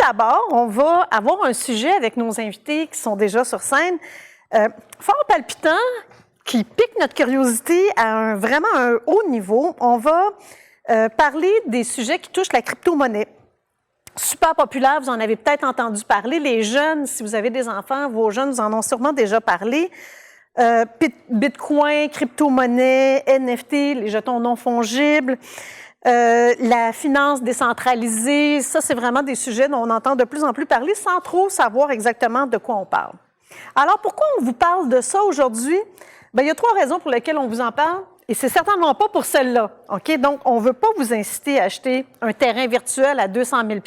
d'abord, on va avoir un sujet avec nos invités qui sont déjà sur scène, fort palpitant, qui pique notre curiosité à vraiment un haut niveau. On va parler des sujets qui touchent la crypto-monnaie. Super populaire, vous en avez peut-être entendu parler. Les jeunes, si vous avez des enfants, vos jeunes vous en ont sûrement déjà parlé. Bitcoin, crypto-monnaie, NFT, les jetons non fongibles, la finance décentralisée, ça, c'est vraiment des sujets dont on entend de plus en plus parler sans trop savoir exactement de quoi on parle. Alors, pourquoi on vous parle de ça aujourd'hui? Bien, il y a 3 raisons pour lesquelles on vous en parle. Et c'est certainement pas pour celle-là, OK? Donc, on ne veut pas vous inciter à acheter un terrain virtuel à 200 000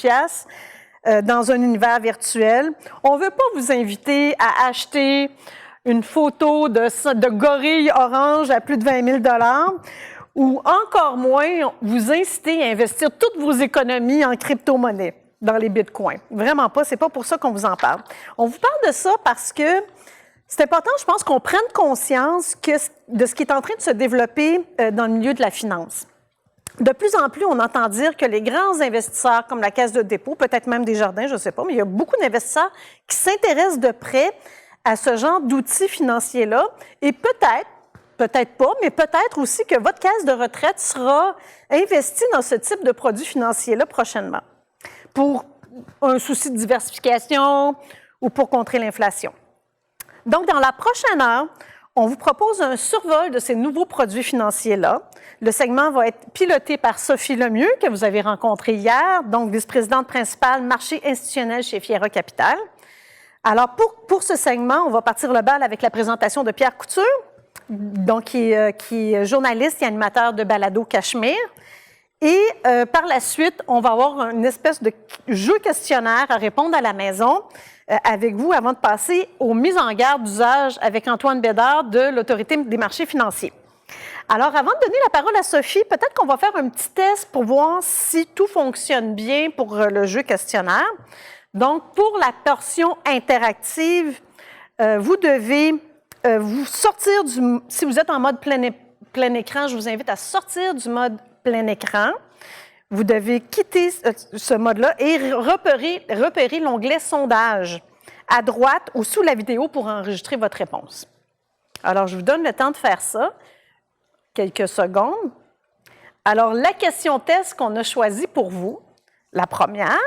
$ dans un univers virtuel. On ne veut pas vous inviter à acheter une photo de gorille orange à plus de 20 000 $ ou encore moins vous inciter à investir toutes vos économies en crypto-monnaie dans les bitcoins. Vraiment pas, c'est pas pour ça qu'on vous en parle. On vous parle de ça parce que c'est important, je pense, qu'on prenne conscience de ce qui est en train de se développer dans le milieu de la finance. De plus en plus, on entend dire que les grands investisseurs, comme la Caisse de dépôt, peut-être même Desjardins, je ne sais pas, mais il y a beaucoup d'investisseurs qui s'intéressent de près à ce genre d'outils financiers-là. Et peut-être pas, mais peut-être aussi que votre caisse de retraite sera investie dans ce type de produit financier-là prochainement, pour un souci de diversification ou pour contrer l'inflation. Donc, dans la prochaine heure, on vous propose un survol de ces nouveaux produits financiers-là. Le segment va être piloté par Sophie Lemieux, que vous avez rencontrée hier, donc vice-présidente principale marché institutionnel chez Fiera Capital. Alors, pour ce segment, on va partir le bal avec la présentation de Pierre Couture, donc qui est journaliste et animateur de Balado Cachemire. Et par la suite, on va avoir une espèce de jeu questionnaire à répondre à la maison avec vous avant de passer aux mises en garde d'usage avec Antoine Bédard de l'Autorité des marchés financiers. Alors, avant de donner la parole à Sophie, peut-être qu'on va faire un petit test pour voir si tout fonctionne bien pour le jeu questionnaire. Donc, pour la portion interactive, vous devez vous sortir si vous êtes en mode plein écran, je vous invite à sortir du mode plein écran. Vous devez quitter ce mode-là et repérer l'onglet « Sondage » à droite ou sous la vidéo pour enregistrer votre réponse. Alors, je vous donne le temps de faire ça, quelques secondes. Alors, la question test qu'on a choisie pour vous, la première,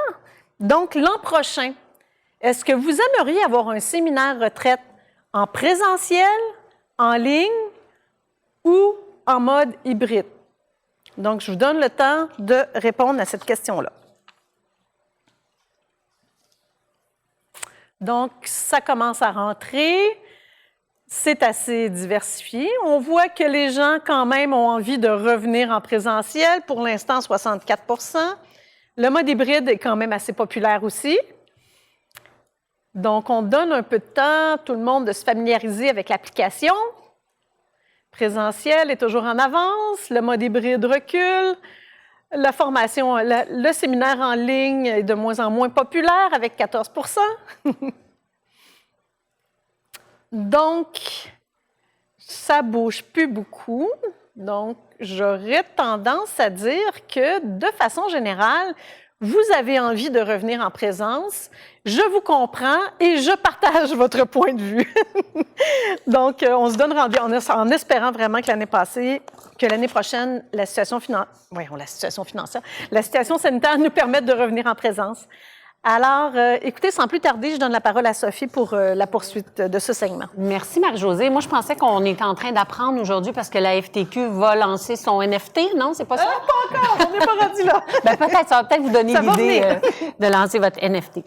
donc l'an prochain, est-ce que vous aimeriez avoir un séminaire retraite en présentiel, en ligne ou en mode hybride? Donc, je vous donne le temps de répondre à cette question-là. Donc, ça commence à rentrer. C'est assez diversifié. On voit que les gens, quand même, ont envie de revenir en présentiel. Pour l'instant, 64 %. Le mode hybride est quand même assez populaire aussi. Donc, on donne un peu de temps à tout le monde de se familiariser avec l'application. Présentiel est toujours en avance, le mode hybride recule, la formation, le séminaire en ligne est de moins en moins populaire avec 14 %. Donc, ça ne bouge plus beaucoup. Donc, j'aurais tendance à dire que, de façon générale, vous avez envie de revenir en présence, je vous comprends et je partage votre point de vue. Donc, on se donne rendez-vous en espérant vraiment que l'année prochaine, la situation sanitaire nous permette de revenir en présence. Alors, écoutez, sans plus tarder, je donne la parole à Sophie pour la poursuite de ce segment. Merci, Marie-Josée. Moi, je pensais qu'on était en train d'apprendre aujourd'hui parce que la FTQ va lancer son NFT, non? C'est pas ça? Pas encore, on n'est pas rendu là. Bien, peut-être, ça va peut-être vous donner l'idée de lancer votre NFT.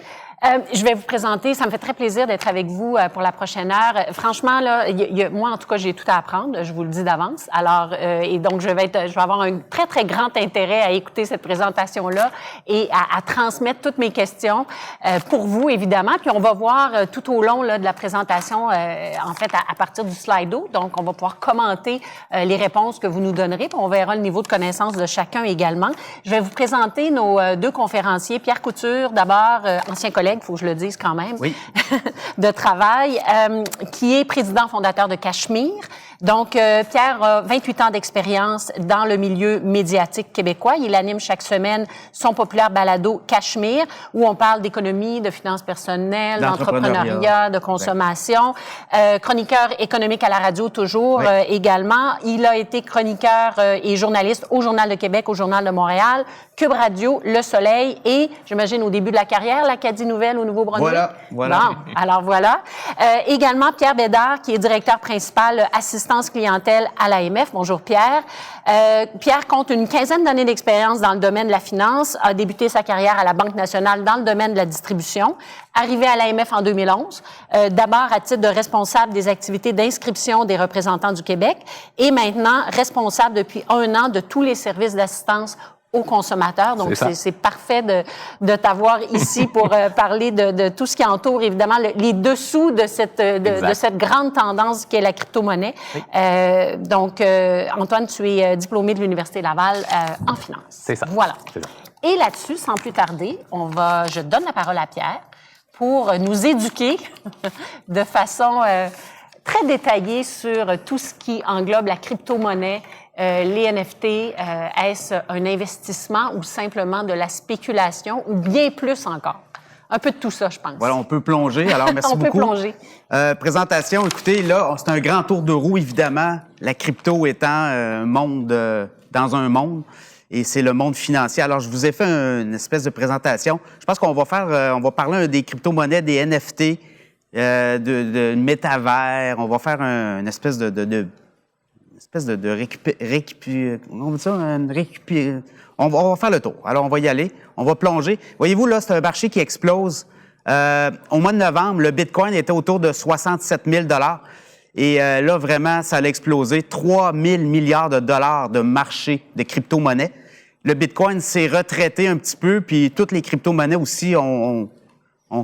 Je vais vous présenter, ça me fait très plaisir d'être avec vous pour la prochaine heure. Franchement, là, moi, en tout cas, j'ai tout à apprendre, je vous le dis d'avance. Alors, et donc, je vais avoir un très, très grand intérêt à écouter cette présentation-là et à transmettre toutes mes questions pour vous, évidemment. Puis, on va voir tout au long là, de la présentation, en fait, à partir du Slido. Donc, on va pouvoir commenter les réponses que vous nous donnerez. Puis, on verra le niveau de connaissance de chacun également. Je vais vous présenter nos 2 conférenciers. Pierre Couture, d'abord, ancien collègue, il faut que je le dise quand même, oui. de travail, qui est président fondateur de Cachemire. Donc, Pierre a 28 ans d'expérience dans le milieu médiatique québécois. Il anime chaque semaine son populaire balado Cachemire, où on parle d'économie, de finances personnelles, d'entrepreneuriat, de consommation. Chroniqueur économique à la radio toujours également. Il a été chroniqueur et journaliste au Journal de Québec, au Journal de Montréal, Cube Radio, Le Soleil et, j'imagine, au début de la carrière, l'Acadie Nouvelle au Nouveau-Brunswick. Voilà. Bon, alors voilà. Également, Pierre Bédard, qui est directeur principal assistance clientèle à l'AMF. Bonjour Pierre. Pierre compte une quinzaine d'années d'expérience dans le domaine de la finance, a débuté sa carrière à la Banque nationale dans le domaine de la distribution, arrivé à l'AMF en 2011, d'abord à titre de responsable des activités d'inscription des représentants du Québec et maintenant responsable depuis 1 an de tous les services d'assistance aux consommateurs. Donc, c'est parfait de t'avoir ici pour parler de tout ce qui entoure, évidemment, les dessous de cette grande tendance qu'est la crypto-monnaie. Oui. Donc, Antoine, tu es diplômé de l'Université Laval en finance. C'est ça. Voilà. C'est ça. Et là-dessus, sans plus tarder, je donne la parole à Pierre pour nous éduquer de façon très détaillée sur tout ce qui englobe la crypto-monnaie, les NFT, est-ce un investissement ou simplement de la spéculation ou bien plus encore? Un peu de tout ça, je pense. Voilà, on peut plonger. Alors, merci beaucoup. On peut plonger. Présentation, écoutez, là, c'est un grand tour de roue, évidemment. La crypto étant un monde dans un monde, et c'est le monde financier. Alors, je vous ai fait une espèce de présentation. Je pense qu'on va on va parler des crypto-monnaies, des NFT, de métavers. On va faire une espèce on va faire le tour. Alors, on va y aller. On va plonger. Voyez-vous, là, c'est un marché qui explose. Au mois de novembre, le Bitcoin était autour de 67 000 $. Et là, vraiment, ça a explosé. 3 000 milliards de dollars de marché de crypto-monnaies. Le Bitcoin s'est retraité un petit peu, puis toutes les crypto-monnaies aussi ont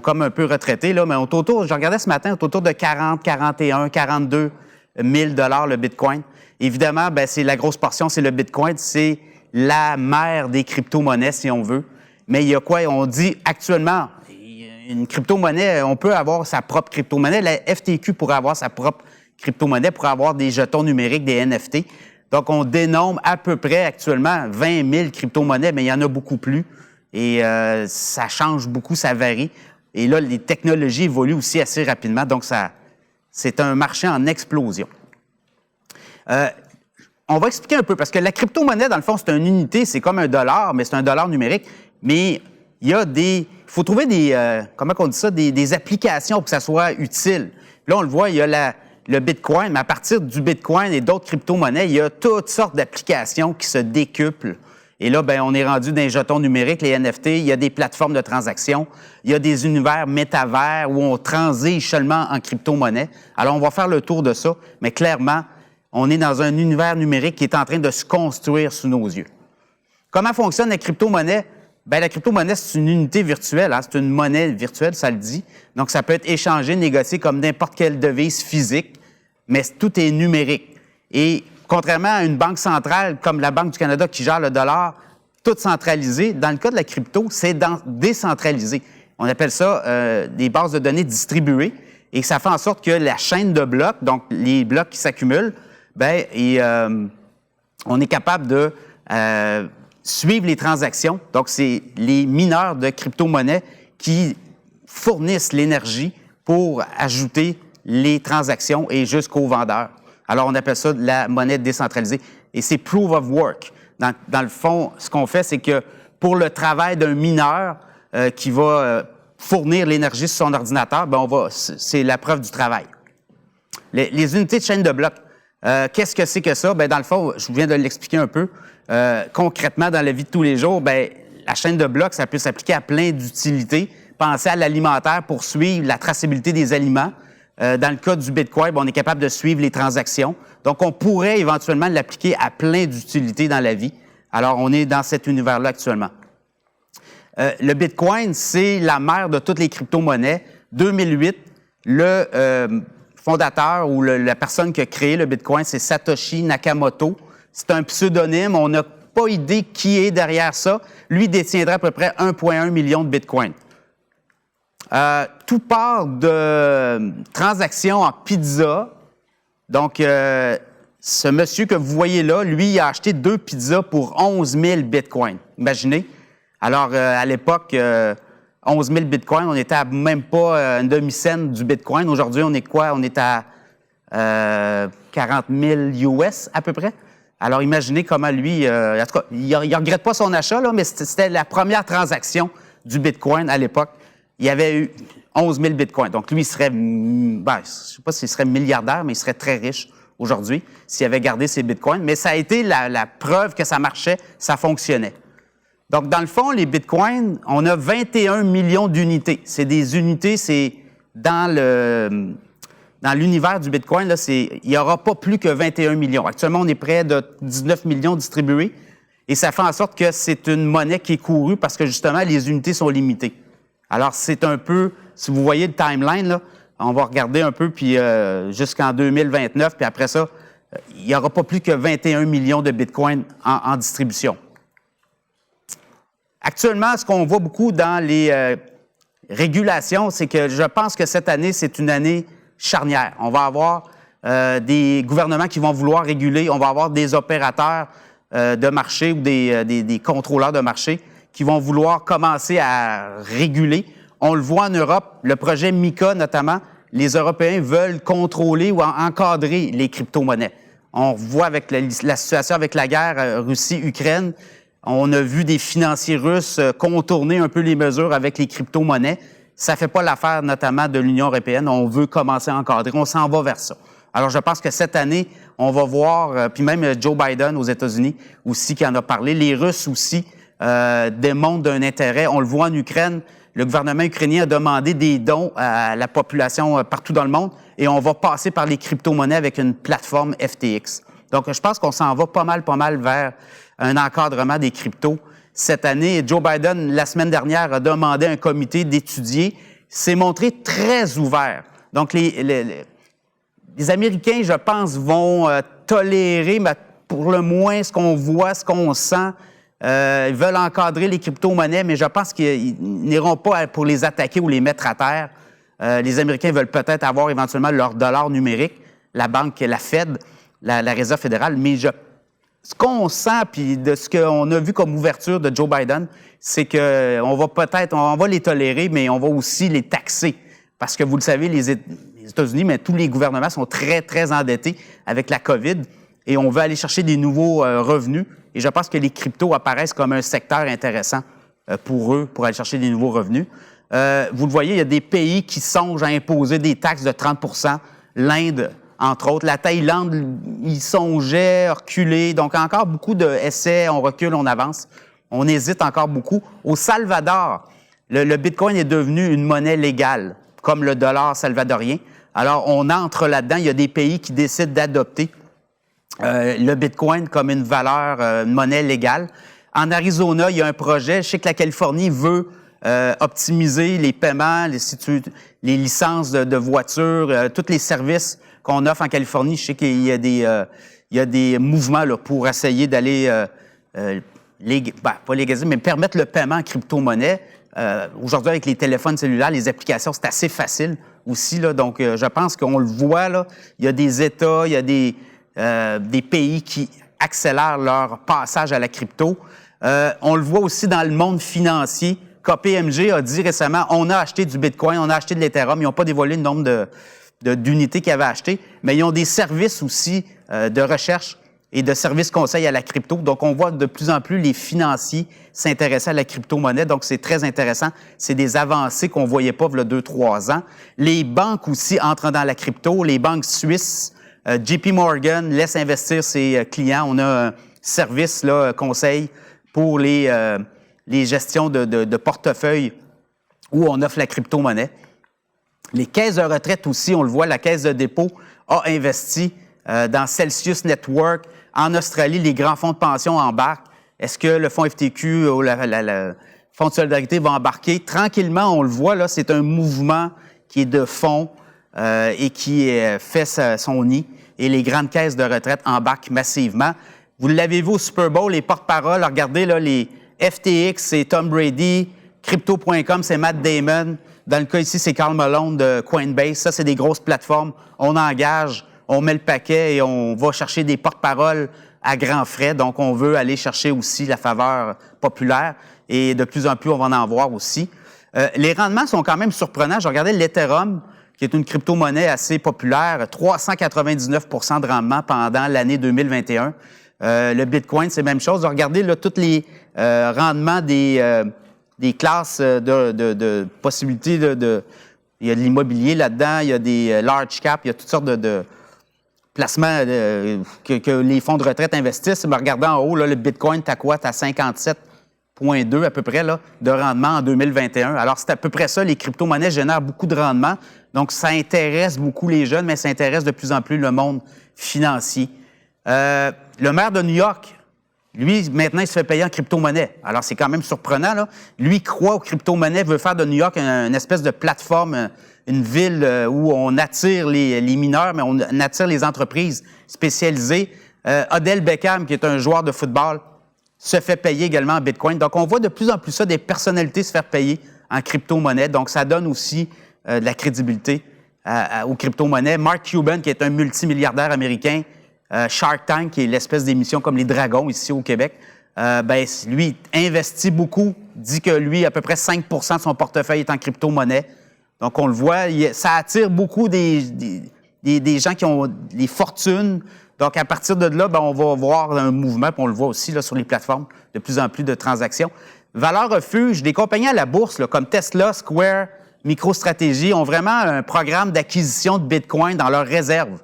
comme un peu retraité, là. Mais je regardais ce matin, autour de 40, 41, 42 000 $ le Bitcoin. Évidemment, c'est la grosse portion, c'est le Bitcoin, c'est la mère des crypto-monnaies, si on veut. Mais il y a quoi? On dit actuellement, une crypto-monnaie, on peut avoir sa propre crypto-monnaie. La FTQ pourrait avoir sa propre crypto-monnaie, pourrait avoir des jetons numériques, des NFT. Donc, on dénombre à peu près actuellement 20 000 crypto-monnaies, mais il y en a beaucoup plus. Et ça change beaucoup, ça varie. Et là, les technologies évoluent aussi assez rapidement. Donc, c'est un marché en explosion. On va expliquer un peu, parce que la crypto-monnaie, dans le fond, c'est une unité, c'est comme un dollar, mais c'est un dollar numérique. Mais il y a il faut trouver comment on dit ça, des applications pour que ça soit utile. Là, on le voit, il y a le Bitcoin, mais à partir du Bitcoin et d'autres crypto-monnaies, il y a toutes sortes d'applications qui se décuplent. Et là, on est rendu dans les jetons numériques, les NFT, il y a des plateformes de transactions, il y a des univers métavers où on transige seulement en crypto-monnaie. Alors, on va faire le tour de ça, mais clairement, on est dans un univers numérique qui est en train de se construire sous nos yeux. Comment fonctionne la crypto-monnaie? La crypto-monnaie, c'est une unité virtuelle, hein? C'est une monnaie virtuelle, ça le dit. Donc, ça peut être échangé, négocié comme n'importe quelle devise physique, mais tout est numérique. Et contrairement à une banque centrale comme la Banque du Canada qui gère le dollar, tout centralisé, dans le cas de la crypto, c'est décentralisé. On appelle ça des bases de données distribuées et ça fait en sorte que la chaîne de blocs, donc les blocs qui s'accumulent, on est capable de suivre les transactions. Donc, c'est les mineurs de crypto-monnaies qui fournissent l'énergie pour ajouter les transactions et jusqu'aux vendeurs. Alors, on appelle ça la monnaie décentralisée. Et c'est proof of work. Dans le fond, ce qu'on fait, c'est que pour le travail d'un mineur qui va fournir l'énergie sur son ordinateur, c'est la preuve du travail. Les unités de chaîne de blocs, qu'est-ce que c'est que ça? Dans le fond, je viens de l'expliquer un peu. Concrètement, dans la vie de tous les jours, la chaîne de blocs, ça peut s'appliquer à plein d'utilités. Pensez à l'alimentaire pour suivre la traçabilité des aliments. Dans le cas du Bitcoin, on est capable de suivre les transactions. Donc, on pourrait éventuellement l'appliquer à plein d'utilités dans la vie. Alors, on est dans cet univers-là actuellement. Le Bitcoin, c'est la mère de toutes les crypto-monnaies. 2008, le fondateur ou la personne qui a créé le Bitcoin, c'est Satoshi Nakamoto. C'est un pseudonyme. On n'a pas idée qui est derrière ça. Lui détiendrait à peu près 1,1 million de Bitcoin. Tout part de transactions en pizza. Donc, ce monsieur que vous voyez là, lui, il a acheté 2 pizzas pour 11 000 bitcoins. Imaginez. Alors, à l'époque, 11 000 bitcoins, on était à même pas une demi-cent du bitcoin. Aujourd'hui, on est quoi? On est à 40 000 US à peu près. Alors, imaginez comment lui, en tout cas, il regrette pas son achat, là, mais c'était la première transaction du bitcoin à l'époque. Il y avait eu 11 000 bitcoins. Donc, lui, il serait, je sais pas s'il serait milliardaire, mais il serait très riche aujourd'hui s'il avait gardé ses bitcoins. Mais ça a été la preuve que ça marchait, ça fonctionnait. Donc, dans le fond, les bitcoins, on a 21 millions d'unités. C'est des unités, c'est dans l'univers du bitcoin, là, il n'y aura pas plus que 21 millions. Actuellement, on est près de 19 millions distribués et ça fait en sorte que c'est une monnaie qui est courue parce que, justement, les unités sont limitées. Alors, c'est un peu, si vous voyez le timeline, là, on va regarder un peu, puis jusqu'en 2029, puis après ça, il n'y aura pas plus que 21 millions de bitcoins en distribution. Actuellement, ce qu'on voit beaucoup dans les régulations, c'est que je pense que cette année, c'est une année charnière. On va avoir des gouvernements qui vont vouloir réguler, on va avoir des opérateurs de marché ou des contrôleurs de marché qui vont vouloir commencer à réguler. On le voit en Europe, le projet MiCA notamment, les Européens veulent contrôler ou encadrer les crypto-monnaies. On voit avec la situation avec la guerre Russie-Ukraine, on a vu des financiers russes contourner un peu les mesures avec les crypto-monnaies. Ça fait pas l'affaire notamment de l'Union européenne. On veut commencer à encadrer. On s'en va vers ça. Alors, je pense que cette année, on va voir, puis même Joe Biden aux États-Unis aussi qui en a parlé, les Russes aussi démontrent d'un intérêt. On le voit en Ukraine. Le gouvernement ukrainien a demandé des dons à la population partout dans le monde et on va passer par les crypto-monnaies avec une plateforme FTX. Donc, je pense qu'on s'en va pas mal vers un encadrement des cryptos. Cette année, Joe Biden, la semaine dernière, a demandé à un comité d'étudier. S'est montré très ouvert. Donc, les Américains, je pense, vont tolérer, mais pour le moins, ce qu'on voit, ce qu'on sent. Ils veulent encadrer les crypto-monnaies, mais je pense qu'ils n'iront pas pour les attaquer ou les mettre à terre. Les Américains veulent peut-être avoir éventuellement leur dollar numérique, la banque, la Fed, la Réserve fédérale, mais ce qu'on sent, puis de ce qu'on a vu comme ouverture de Joe Biden, c'est qu'on va les tolérer, mais on va aussi les taxer. Parce que vous le savez, les États-Unis, mais tous les gouvernements sont très, très endettés avec la COVID et on veut aller chercher des nouveaux revenus. Et je pense que les cryptos apparaissent comme un secteur intéressant pour eux, pour aller chercher des nouveaux revenus. Vous le voyez, il y a des pays qui songent à imposer des taxes de 30 %. L'Inde, entre autres. La Thaïlande, ils songeaient, reculer. Donc, encore beaucoup d'essais. On recule, on avance. On hésite encore beaucoup. Au Salvador, le Bitcoin est devenu une monnaie légale, comme le dollar salvadorien. Alors, on entre là-dedans. Il y a des pays qui décident d'adopter le Bitcoin comme une valeur, une monnaie légale. En Arizona, il y a un projet. Je sais que la Californie veut optimiser les paiements, les licences de voitures, tous les services qu'on offre en Californie. Je sais qu'il y a des mouvements là, pour essayer d'aller, pas légaliser, mais permettre le paiement en crypto-monnaie. Aujourd'hui, avec les téléphones cellulaires, les applications, c'est assez facile aussi. Là, donc, je pense qu'on le voit. Là, il y a des États, il y a des pays qui accélèrent leur passage à la crypto. On le voit aussi dans le monde financier. KPMG a dit récemment, on a acheté du Bitcoin, on a acheté de l'Ethereum. Ils n'ont pas dévoilé le nombre d'unités qu'ils avaient achetées, mais ils ont des services aussi de recherche et de services conseils à la crypto. Donc, on voit de plus en plus les financiers s'intéresser à la crypto-monnaie. Donc, c'est très intéressant. C'est des avancées qu'on ne voyait pas il y a 2-3 ans. Les banques aussi entrent dans la crypto. Les banques suisses, JP Morgan laisse investir ses clients. On a un service là, conseil pour les gestions de portefeuille où on offre la crypto-monnaie. Les caisses de retraite aussi, on le voit, la caisse de dépôt a investi dans Celsius Network. En Australie, les grands fonds de pension embarquent. Est-ce que le fonds FTQ ou le fonds de solidarité va embarquer? Tranquillement, on le voit, là, c'est un mouvement qui est de fond et qui fait son nid. Et les grandes caisses de retraite embarquent massivement. Vous l'avez vu au Super Bowl, les porte-paroles, regardez là, les FTX, c'est Tom Brady, Crypto.com, c'est Matt Damon. Dans le cas ici, c'est Karl Malone de Coinbase. Ça, c'est des grosses plateformes. On engage on met le paquet et on va chercher des porte-paroles à grands frais. Donc, on veut aller chercher aussi la faveur populaire et de plus en plus, on va en voir aussi. Les rendements sont quand même surprenants. Je regardais l'Ethereum, qui est une crypto-monnaie assez populaire, 399 de rendement pendant l'année 2021. Le Bitcoin, c'est la même chose. Regardez là, tous les rendements des classes de possibilités il y a de l'immobilier là-dedans, il y a des large cap, il y a toutes sortes de placements que les fonds de retraite investissent. Mais regardez en haut, là, le Bitcoin, t'as quoi? T'as 57,2 à peu près là, de rendement en 2021. Alors, c'est à peu près ça. Les crypto-monnaies génèrent beaucoup de rendement. Donc, ça intéresse beaucoup les jeunes, mais ça intéresse de plus en plus le monde financier. Le maire de New York, lui, maintenant, il se fait payer en crypto-monnaie. Alors, c'est quand même surprenant, là. Lui croit aux crypto-monnaies, veut faire de New York une espèce de plateforme, une ville où on attire les mineurs, mais on attire les entreprises spécialisées. Odell Beckham, qui est un joueur de football, se fait payer également en Bitcoin. Donc, on voit de plus en plus ça, des personnalités se faire payer en crypto-monnaie. Donc, ça donne aussi de la crédibilité aux crypto-monnaies. Mark Cuban, qui est un multimilliardaire américain, Shark Tank, qui est l'espèce d'émission comme les Dragons ici au Québec, lui, investit beaucoup, dit que lui, à peu près 5 de son portefeuille est en crypto-monnaie. Donc, on le voit, ça attire beaucoup des gens qui ont des fortunes. Donc, à partir de là, on va voir un mouvement, puis on le voit aussi là, sur les plateformes, de plus en plus de transactions. Valeur refuge, des compagnies à la bourse, là, comme Tesla, Square, MicroStrategy, ont vraiment un programme d'acquisition de Bitcoin dans leurs réserves.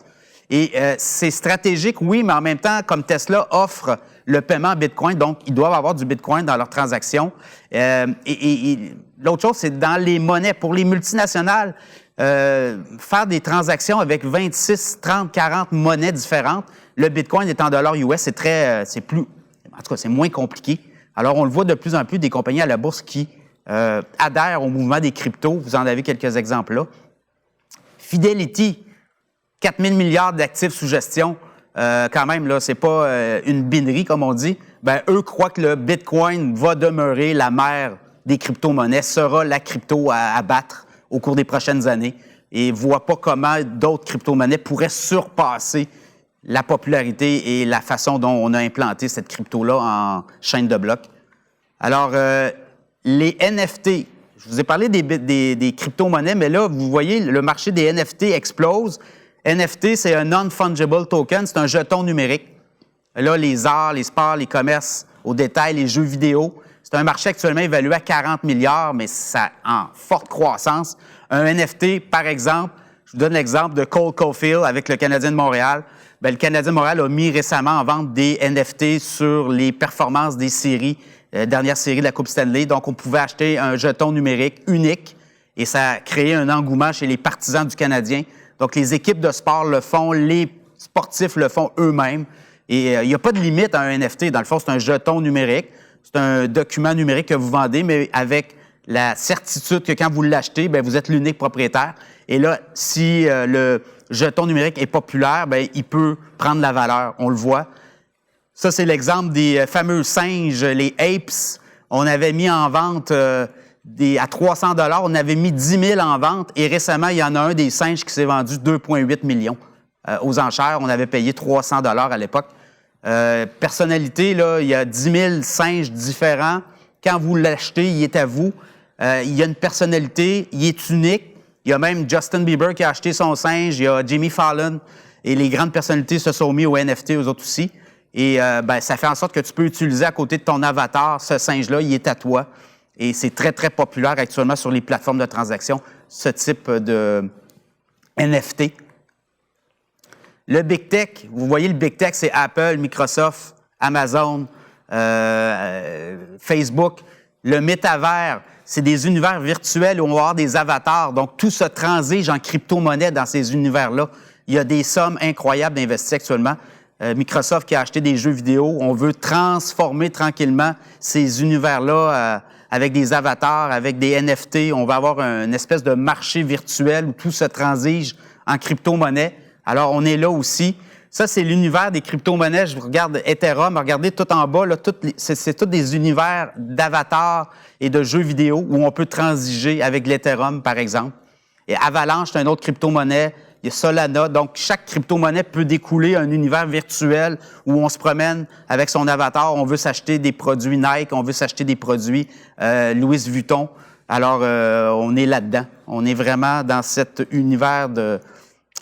Et c'est stratégique, oui, mais en même temps, comme Tesla offre le paiement en Bitcoin, donc ils doivent avoir du Bitcoin dans leurs transactions. Et l'autre chose, c'est dans les monnaies. Pour les multinationales, faire des transactions avec 26, 30, 40 monnaies différentes, le Bitcoin est en dollars US, c'est moins compliqué. Alors, on le voit de plus en plus des compagnies à la bourse qui adhèrent au mouvement des cryptos. Vous en avez quelques exemples là. Fidelity, 4 000 milliards d'actifs sous gestion, quand même, là, c'est pas une binerie, comme on dit. Eux croient que le Bitcoin va demeurer la mère des crypto-monnaies, sera la crypto à battre au cours des prochaines années et ne voient pas comment d'autres crypto-monnaies pourraient surpasser la popularité et la façon dont on a implanté cette crypto-là en chaîne de blocs. Alors, les NFT, je vous ai parlé des crypto-monnaies, mais là, vous voyez, le marché des NFT explose. NFT, c'est un non-fungible token, c'est un jeton numérique. Là, les arts, les sports, les commerces au détail, les jeux vidéo, c'est un marché actuellement évalué à 40 milliards, mais ça en forte croissance. Un NFT, par exemple, je vous donne l'exemple de Cole Caulfield avec le Canadien de Montréal. Le Canadien de Montréal a mis récemment en vente des NFT sur les performances des séries, dernière série de la Coupe Stanley. Donc, on pouvait acheter un jeton numérique unique et ça a créé un engouement chez les partisans du Canadien. Donc, les équipes de sport le font, les sportifs le font eux-mêmes. Et il n'y a pas de limite à un NFT. Dans le fond, c'est un jeton numérique. C'est un document numérique que vous vendez, mais avec la certitude que quand vous l'achetez, vous êtes l'unique propriétaire. Et là, si le jeton numérique est populaire, il peut prendre la valeur. On le voit. Ça, c'est l'exemple des fameux singes, les apes. On avait mis en vente à 300 $, on avait mis 10 000 en vente et récemment, il y en a un des singes qui s'est vendu 2,8 millions aux enchères. On avait payé 300 $ à l'époque. Personnalité, là, il y a 10 000 singes différents. Quand vous l'achetez, il est à vous. Il y a une personnalité, il est unique. Il y a même Justin Bieber qui a acheté son singe, il y a Jimmy Fallon et les grandes personnalités se sont mis au NFT, aux autres aussi. Et ça fait en sorte que tu peux utiliser à côté de ton avatar ce singe-là, il est à toi. Et c'est très, très populaire actuellement sur les plateformes de transaction, ce type de NFT. Le Big Tech, vous voyez le Big Tech, c'est Apple, Microsoft, Amazon, Facebook. Le métavers, c'est des univers virtuels où on va avoir des avatars. Donc, tout se transige en crypto-monnaie dans ces univers-là. Il y a des sommes incroyables d'investir actuellement. Microsoft qui a acheté des jeux vidéo, on veut transformer tranquillement ces univers-là avec des avatars, avec des NFT. On va avoir une espèce de marché virtuel où tout se transige en crypto-monnaie. Alors, on est là aussi. Ça, c'est l'univers des crypto-monnaies. Je regarde Ethereum, regardez tout en bas, là, c'est tous des univers d'avatars et de jeux vidéo où on peut transiger avec l'Ethereum, par exemple. Et Avalanche, c'est une autre crypto-monnaie. il y a Solana. Donc, chaque crypto-monnaie peut découler un univers virtuel où on se promène avec son avatar. On veut s'acheter des produits Nike, on veut s'acheter des produits Louis Vuitton. Alors, on est là-dedans. On est vraiment dans cet univers de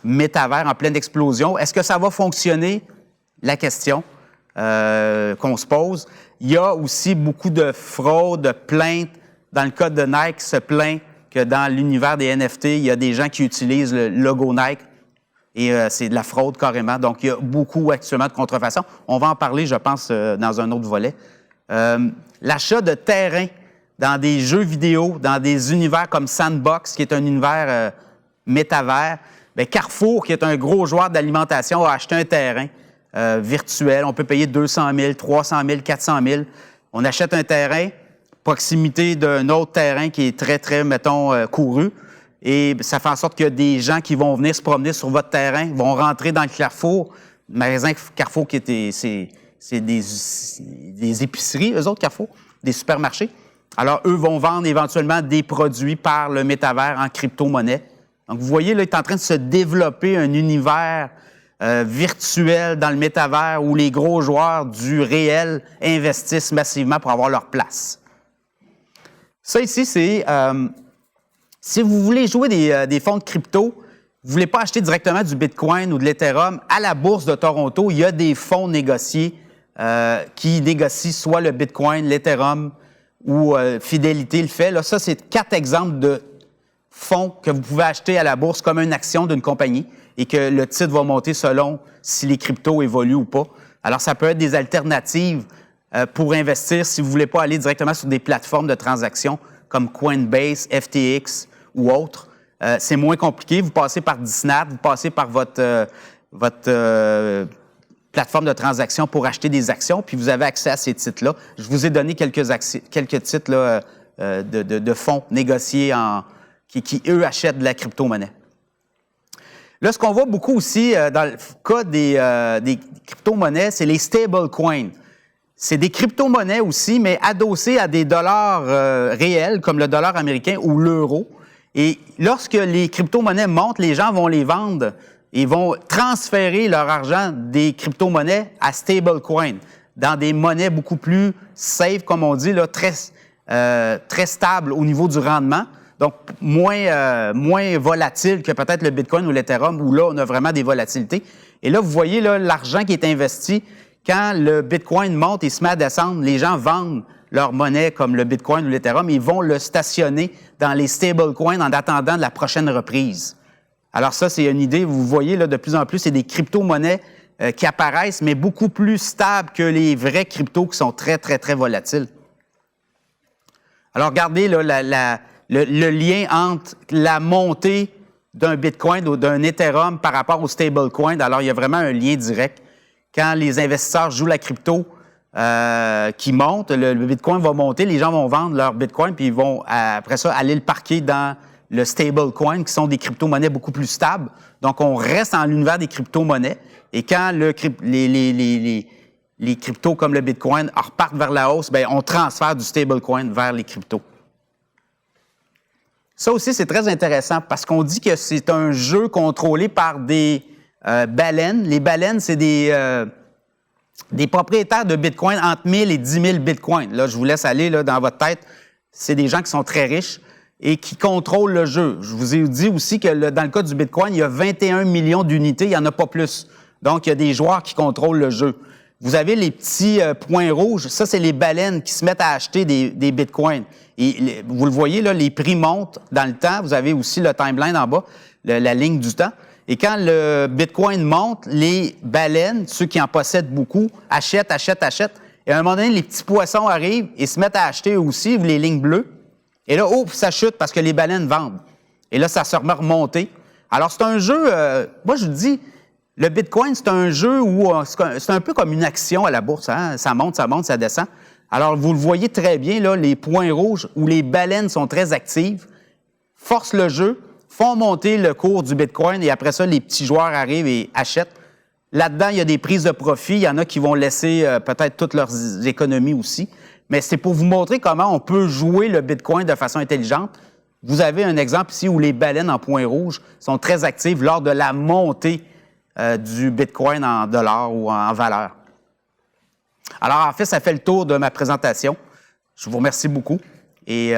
métavers en pleine explosion. Est-ce que ça va fonctionner? La question qu'on se pose. Il y a aussi beaucoup de fraudes, de plaintes. Dans le cas de Nike, se plaint que dans l'univers des NFT, il y a des gens qui utilisent le logo Nike et c'est de la fraude carrément. Donc, il y a beaucoup actuellement de contrefaçons. On va en parler, je pense, dans un autre volet. L'achat de terrain dans des jeux vidéo, dans des univers comme Sandbox, qui est un univers métavers. Bien, Carrefour, qui est un gros joueur d'alimentation, a acheté un terrain virtuel. On peut payer 200 000, 300 000, 400 000. On achète un terrain, proximité d'un autre terrain qui est très, très, mettons, couru. Et ça fait en sorte qu'il y a des gens qui vont venir se promener sur votre terrain, vont rentrer dans le Carrefour. Le magasin Carrefour, c'est des épiceries, eux autres, Carrefour, des supermarchés. Alors, eux vont vendre éventuellement des produits par le métavers en crypto-monnaie. Donc, vous voyez, là, il est en train de se développer un univers virtuel dans le métavers où les gros joueurs du réel investissent massivement pour avoir leur place. Ça ici, c'est si vous voulez jouer des fonds de crypto, vous ne voulez pas acheter directement du Bitcoin ou de l'Ethereum, à la Bourse de Toronto, il y a des fonds négociés qui négocient soit le Bitcoin, l'Ethereum ou Fidelity le fait. Là, ça, c'est 4 exemples de fonds que vous pouvez acheter à la Bourse comme une action d'une compagnie et que le titre va monter selon si les cryptos évoluent ou pas. Alors, ça peut être des alternatives pour investir si vous ne voulez pas aller directement sur des plateformes de transactions comme Coinbase, FTX ou autres. C'est moins compliqué. Vous passez par Disney, vous passez par votre plateforme de transaction pour acheter des actions, puis vous avez accès à ces titres-là. Je vous ai donné quelques titres là, de fonds négociés qui, eux, achètent de la crypto-monnaie. Là, ce qu'on voit beaucoup aussi dans le cas des crypto-monnaies, c'est les stablecoins. C'est des crypto-monnaies aussi, mais adossées à des dollars réels, comme le dollar américain ou l'euro. Et lorsque les crypto-monnaies montent, les gens vont les vendre et vont transférer leur argent des crypto-monnaies à stablecoins, dans des monnaies beaucoup plus safe, comme on dit, là, très stables au niveau du rendement. Donc, moins volatile que peut-être le Bitcoin ou l'Ethereum, où là, on a vraiment des volatilités. Et là, vous voyez là, l'argent qui est investi. Quand le Bitcoin monte et se met à descendre, les gens vendent leur monnaie comme le Bitcoin ou l'Ethereum, ils vont le stationner dans les stablecoins en attendant la prochaine reprise. Alors ça, c'est une idée. Vous voyez, là, de plus en plus, c'est des crypto-monnaies qui apparaissent, mais beaucoup plus stables que les vrais cryptos qui sont très, très, très volatiles. Alors, regardez là, le lien entre la montée d'un Bitcoin ou d'un Ethereum par rapport au stablecoin. Alors, il y a vraiment un lien direct. Quand les investisseurs jouent la crypto qui monte, le Bitcoin va monter, les gens vont vendre leur Bitcoin, puis ils vont, après ça, aller le parquer dans le stablecoin, qui sont des crypto-monnaies beaucoup plus stables. Donc, on reste dans l'univers des crypto-monnaies. Et quand les cryptos comme le Bitcoin repartent vers la hausse, bien, on transfère du stablecoin vers les cryptos. Ça aussi, c'est très intéressant parce qu'on dit que c'est un jeu contrôlé par des baleines. Les baleines, c'est des propriétaires de Bitcoin entre 1000 et 10 000 Bitcoins. Là, je vous laisse aller là, dans votre tête. C'est des gens qui sont très riches et qui contrôlent le jeu. Je vous ai dit aussi que dans le cas du Bitcoin, il y a 21 millions d'unités, il n'y en a pas plus. Donc, il y a des joueurs qui contrôlent le jeu. Vous avez les petits points rouges. Ça, c'est les baleines qui se mettent à acheter des Bitcoins. Et vous le voyez, là, les prix montent dans le temps. Vous avez aussi le timeline en bas, la ligne du temps. Et quand le Bitcoin monte, les baleines, ceux qui en possèdent beaucoup, achètent. Et à un moment donné, les petits poissons arrivent et se mettent à acheter eux aussi les lignes bleues. Et là, ça chute parce que les baleines vendent. Et là, ça se remet à remonter. Alors, c'est un jeu, moi, je vous dis, le Bitcoin, c'est un jeu où c'est un peu comme une action à la bourse. Hein? Ça monte, ça descend. Alors, vous le voyez très bien, là, les points rouges où les baleines sont très actives, forcent le jeu, font monter le cours du Bitcoin et après ça, les petits joueurs arrivent et achètent. Là-dedans, il y a des prises de profit. Il y en a qui vont laisser peut-être toutes leurs économies aussi. Mais c'est pour vous montrer comment on peut jouer le Bitcoin de façon intelligente. vous avez un exemple ici où les baleines en point rouge sont très actives lors de la montée du Bitcoin en dollars ou en valeur. Alors, en fait, ça fait le tour de ma présentation. Je vous remercie beaucoup et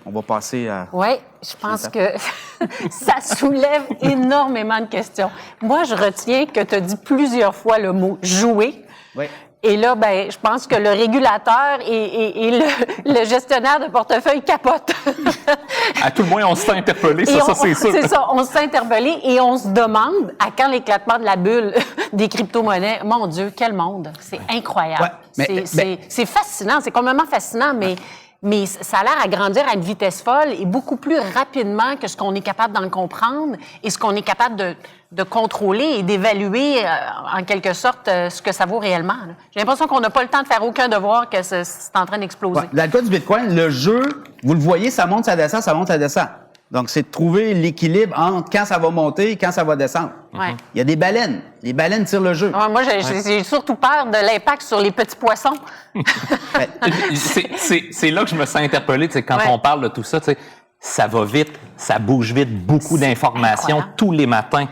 on va passer à... Oui, je pense que ça soulève énormément de questions. Moi, je retiens que tu as dit plusieurs fois le mot « jouer ». Oui. Et là, ben, je pense que le régulateur et le gestionnaire de portefeuille capotent. À tout le moins, on se sent interpellé, ça c'est sûr. C'est ça, on se sent interpellé et on se demande à quand l'éclatement de la bulle des crypto-monnaies. Mon Dieu, quel monde! C'est incroyable. Ouais, c'est fascinant, c'est complètement fascinant, mais ça a l'air à grandir à une vitesse folle et beaucoup plus rapidement que ce qu'on est capable d'en comprendre et ce qu'on est capable de contrôler et d'évaluer en quelque sorte ce que ça vaut réellement. Là. J'ai l'impression qu'on n'a pas le temps de faire aucun devoir, que c'est en train d'exploser. Ouais. Dans le cas du Bitcoin, le jeu, vous le voyez, ça monte, ça descend, ça monte, ça descend. Donc, c'est de trouver l'équilibre entre quand ça va monter et quand ça va descendre. Ouais. Il y a des baleines. Les baleines tirent le jeu. Ouais, moi, j'ai surtout peur de l'impact sur les petits poissons. C'est là que je me sens interpellé, quand on parle de tout ça, ça va vite, ça bouge vite, beaucoup d'informations incroyable. tous les matins.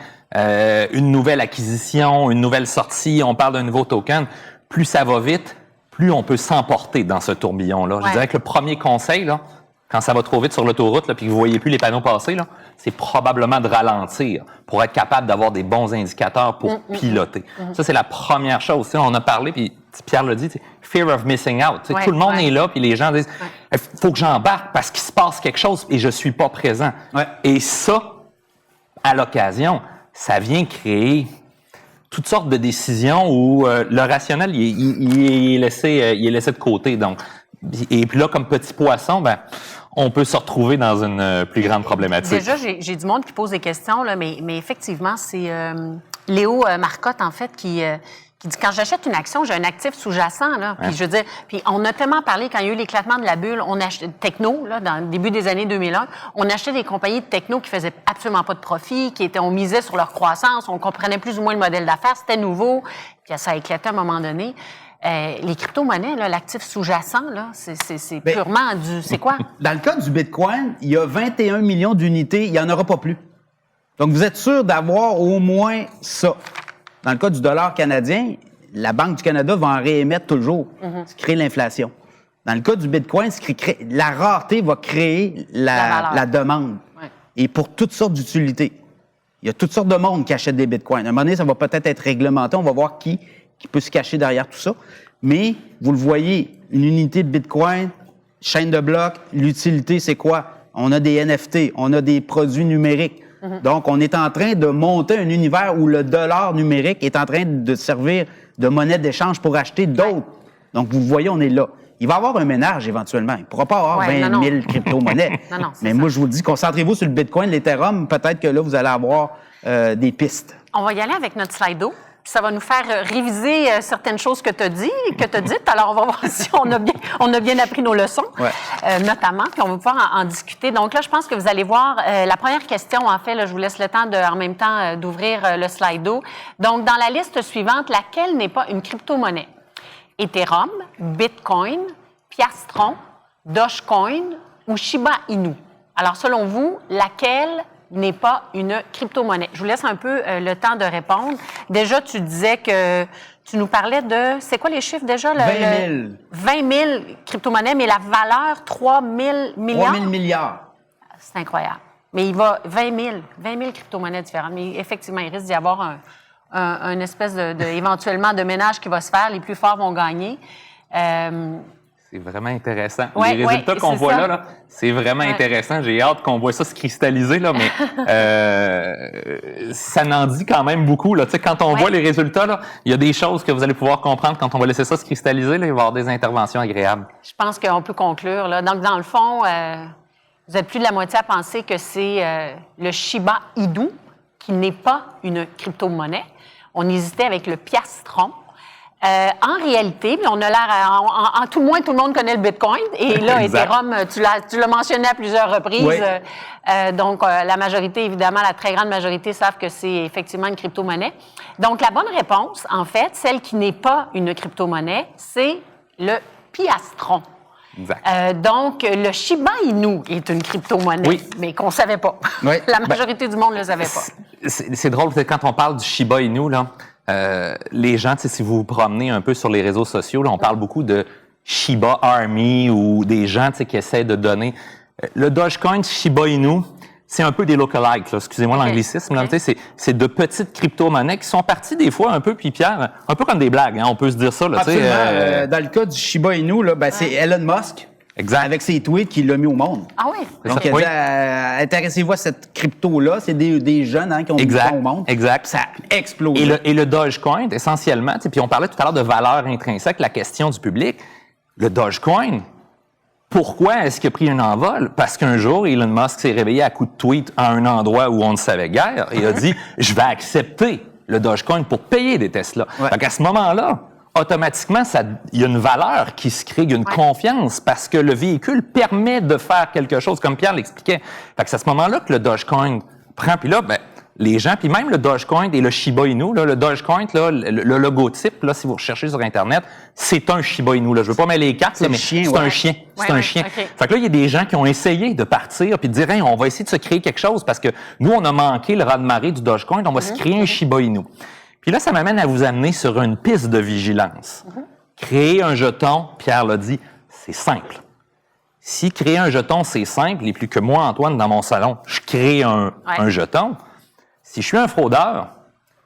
Une nouvelle acquisition, une nouvelle sortie, on parle d'un nouveau token. Plus ça va vite, plus on peut s'emporter dans ce tourbillon-là. Ouais. Je dirais que le premier conseil, là, quand ça va trop vite sur l'autoroute, là, puis que vous voyez plus les panneaux passer, là, c'est probablement de ralentir pour être capable d'avoir des bons indicateurs pour piloter. Ça, c'est la première chose. On a parlé, puis Pierre l'a dit, fear of missing out. Ouais, tout le monde est là, puis les gens disent, faut que j'embarque parce qu'il se passe quelque chose et je suis pas présent. Ouais. Et ça, à l'occasion, ça vient créer toutes sortes de décisions où le rationnel il est laissé de côté. Donc, et puis là, comme petit poisson, ben, on peut se retrouver dans une plus grande problématique. Déjà, j'ai du monde qui pose des questions, là, mais effectivement, c'est Léo Marcotte, en fait, qui dit quand j'achète une action, j'ai un actif sous-jacent. Là, puis je veux dire, puis on a tellement parlé quand il y a eu l'éclatement de la bulle, on achetait techno là dans le début des années 2001, on achetait des compagnies de techno qui faisaient absolument pas de profit, on misait sur leur croissance, on comprenait plus ou moins le modèle d'affaires, c'était nouveau, puis ça a éclaté à un moment donné. Les crypto-monnaies, là, l'actif sous-jacent, là, c'est purement du... C'est quoi? Dans le cas du Bitcoin, il y a 21 millions d'unités, il n'y en aura pas plus. Donc, vous êtes sûr d'avoir au moins ça. Dans le cas du dollar canadien, la Banque du Canada va en réémettre toujours, ce qui crée l'inflation. Dans le cas du Bitcoin, la rareté va créer la demande. Ouais. Et pour toutes sortes d'utilités. Il y a toutes sortes de monde qui achètent des Bitcoins. À un moment donné, ça va peut-être être réglementé. On va voir qui peut se cacher derrière tout ça. Mais, vous le voyez, une unité de Bitcoin, chaîne de blocs, l'utilité, c'est quoi? On a des NFT, on a des produits numériques. Donc, on est en train de monter un univers où le dollar numérique est en train de servir de monnaie d'échange pour acheter d'autres. Donc, vous voyez, on est là. Il va y avoir un ménage éventuellement. Il ne pourra pas avoir 20 000 crypto-monnaies. Mais moi, je vous dis, concentrez-vous sur le Bitcoin, l'Ethereum. Peut-être que là, vous allez avoir des pistes. On va y aller avec notre Slido. Ça va nous faire réviser certaines choses que tu as dites. Alors, on va voir si on a bien appris nos leçons, notamment, puis on va pouvoir en discuter. Donc là, je pense que vous allez voir la première question, en fait, là, je vous laisse le temps en même temps d'ouvrir le Slido. Donc, dans la liste suivante, laquelle n'est pas une crypto-monnaie? Ethereum, Bitcoin, Piastron, Dogecoin ou Shiba Inu? Alors, selon vous, laquelle n'est pas une crypto-monnaie? Je vous laisse un peu le temps de répondre. Déjà, tu disais que tu nous parlais de... C'est quoi les chiffres déjà? 20 000. 20 000 crypto-monnaies, mais la valeur, 3 000 milliards? 3 000 milliards. C'est incroyable. Mais il va 20 000 crypto-monnaies différentes. Mais effectivement, il risque d'y avoir un espèce éventuellement de ménage qui va se faire. Les plus forts vont gagner. C'est vraiment intéressant. Ouais, les résultats qu'on voit là, c'est vraiment intéressant. J'ai hâte qu'on voit ça se cristalliser, là, mais ça n'en dit quand même beaucoup. Là. Quand on voit les résultats, là, il y a des choses que vous allez pouvoir comprendre quand on va laisser ça se cristalliser. Là, il va y avoir des interventions agréables. Je pense qu'on peut conclure. Là. Donc, dans le fond, vous êtes plus de la moitié à penser que c'est le Shiba Inu, qui n'est pas une crypto-monnaie. On hésitait avec le Piastron. En réalité, on a l'air, en tout moins, tout le monde connaît le Bitcoin. Et là, Ethereum, tu l'as mentionné à plusieurs reprises. Oui. Donc, la majorité, évidemment, la très grande majorité savent que c'est effectivement une crypto-monnaie. Donc, la bonne réponse, en fait, celle qui n'est pas une crypto-monnaie, c'est le Piastron. Exact. Donc, le Shiba Inu est une crypto-monnaie, mais qu'on ne savait pas. Oui. La majorité du monde ne le savait pas. C'est drôle, quand on parle du Shiba Inu, là, les gens, si vous vous promenez un peu sur les réseaux sociaux, là, on parle beaucoup de Shiba Army ou des gens qui essaient de donner. Le Dogecoin Shiba Inu, c'est un peu des lookalikes, excusez-moi l'anglicisme. Okay. C'est de petites crypto-monnaies qui sont parties des fois un peu, puis Pierre, un peu comme des blagues, hein, on peut se dire ça. Là, absolument. Dans le cas du Shiba Inu, là, c'est Elon Musk. Exact. Avec ses tweets qui l'a mis au monde. Ah oui? Donc, il a dit, intéressez-vous à cette crypto-là. C'est des jeunes qui ont mis ça au monde. Exact. Ça a explosé. Et le Dogecoin, essentiellement, puis on parlait tout à l'heure de valeur intrinsèque, la question du public. Le Dogecoin, pourquoi est-ce qu'il a pris un envol? Parce qu'un jour, Elon Musk s'est réveillé à coups de tweet à un endroit où on ne savait guère et a dit « Je vais accepter le Dogecoin pour payer des Tesla. » Ouais. Donc, à ce moment-là, automatiquement, il y a une valeur qui se crée, il y a une confiance parce que le véhicule permet de faire quelque chose, comme Pierre l'expliquait. Fait que c'est à ce moment-là que le Dogecoin prend. Puis là, les gens, puis même le Dogecoin et le Shiba Inu, là, le Dogecoin, là, le logotype, là, si vous recherchez sur Internet, c'est un Shiba Inu. Là. Je veux pas mêler les cartes, là, mais c'est un chien. C'est un chien. Okay. Fait que là, il y a des gens qui ont essayé de partir puis de dire, hey, on va essayer de se créer quelque chose parce que nous, on a manqué le raz-de-marée du Dogecoin, on va se créer un Shiba Inu. Puis là, ça m'amène à vous amener sur une piste de vigilance. Créer un jeton, Pierre l'a dit, c'est simple. Si créer un jeton, c'est simple, et plus que moi, Antoine, dans mon salon, je crée un jeton, si je suis un fraudeur,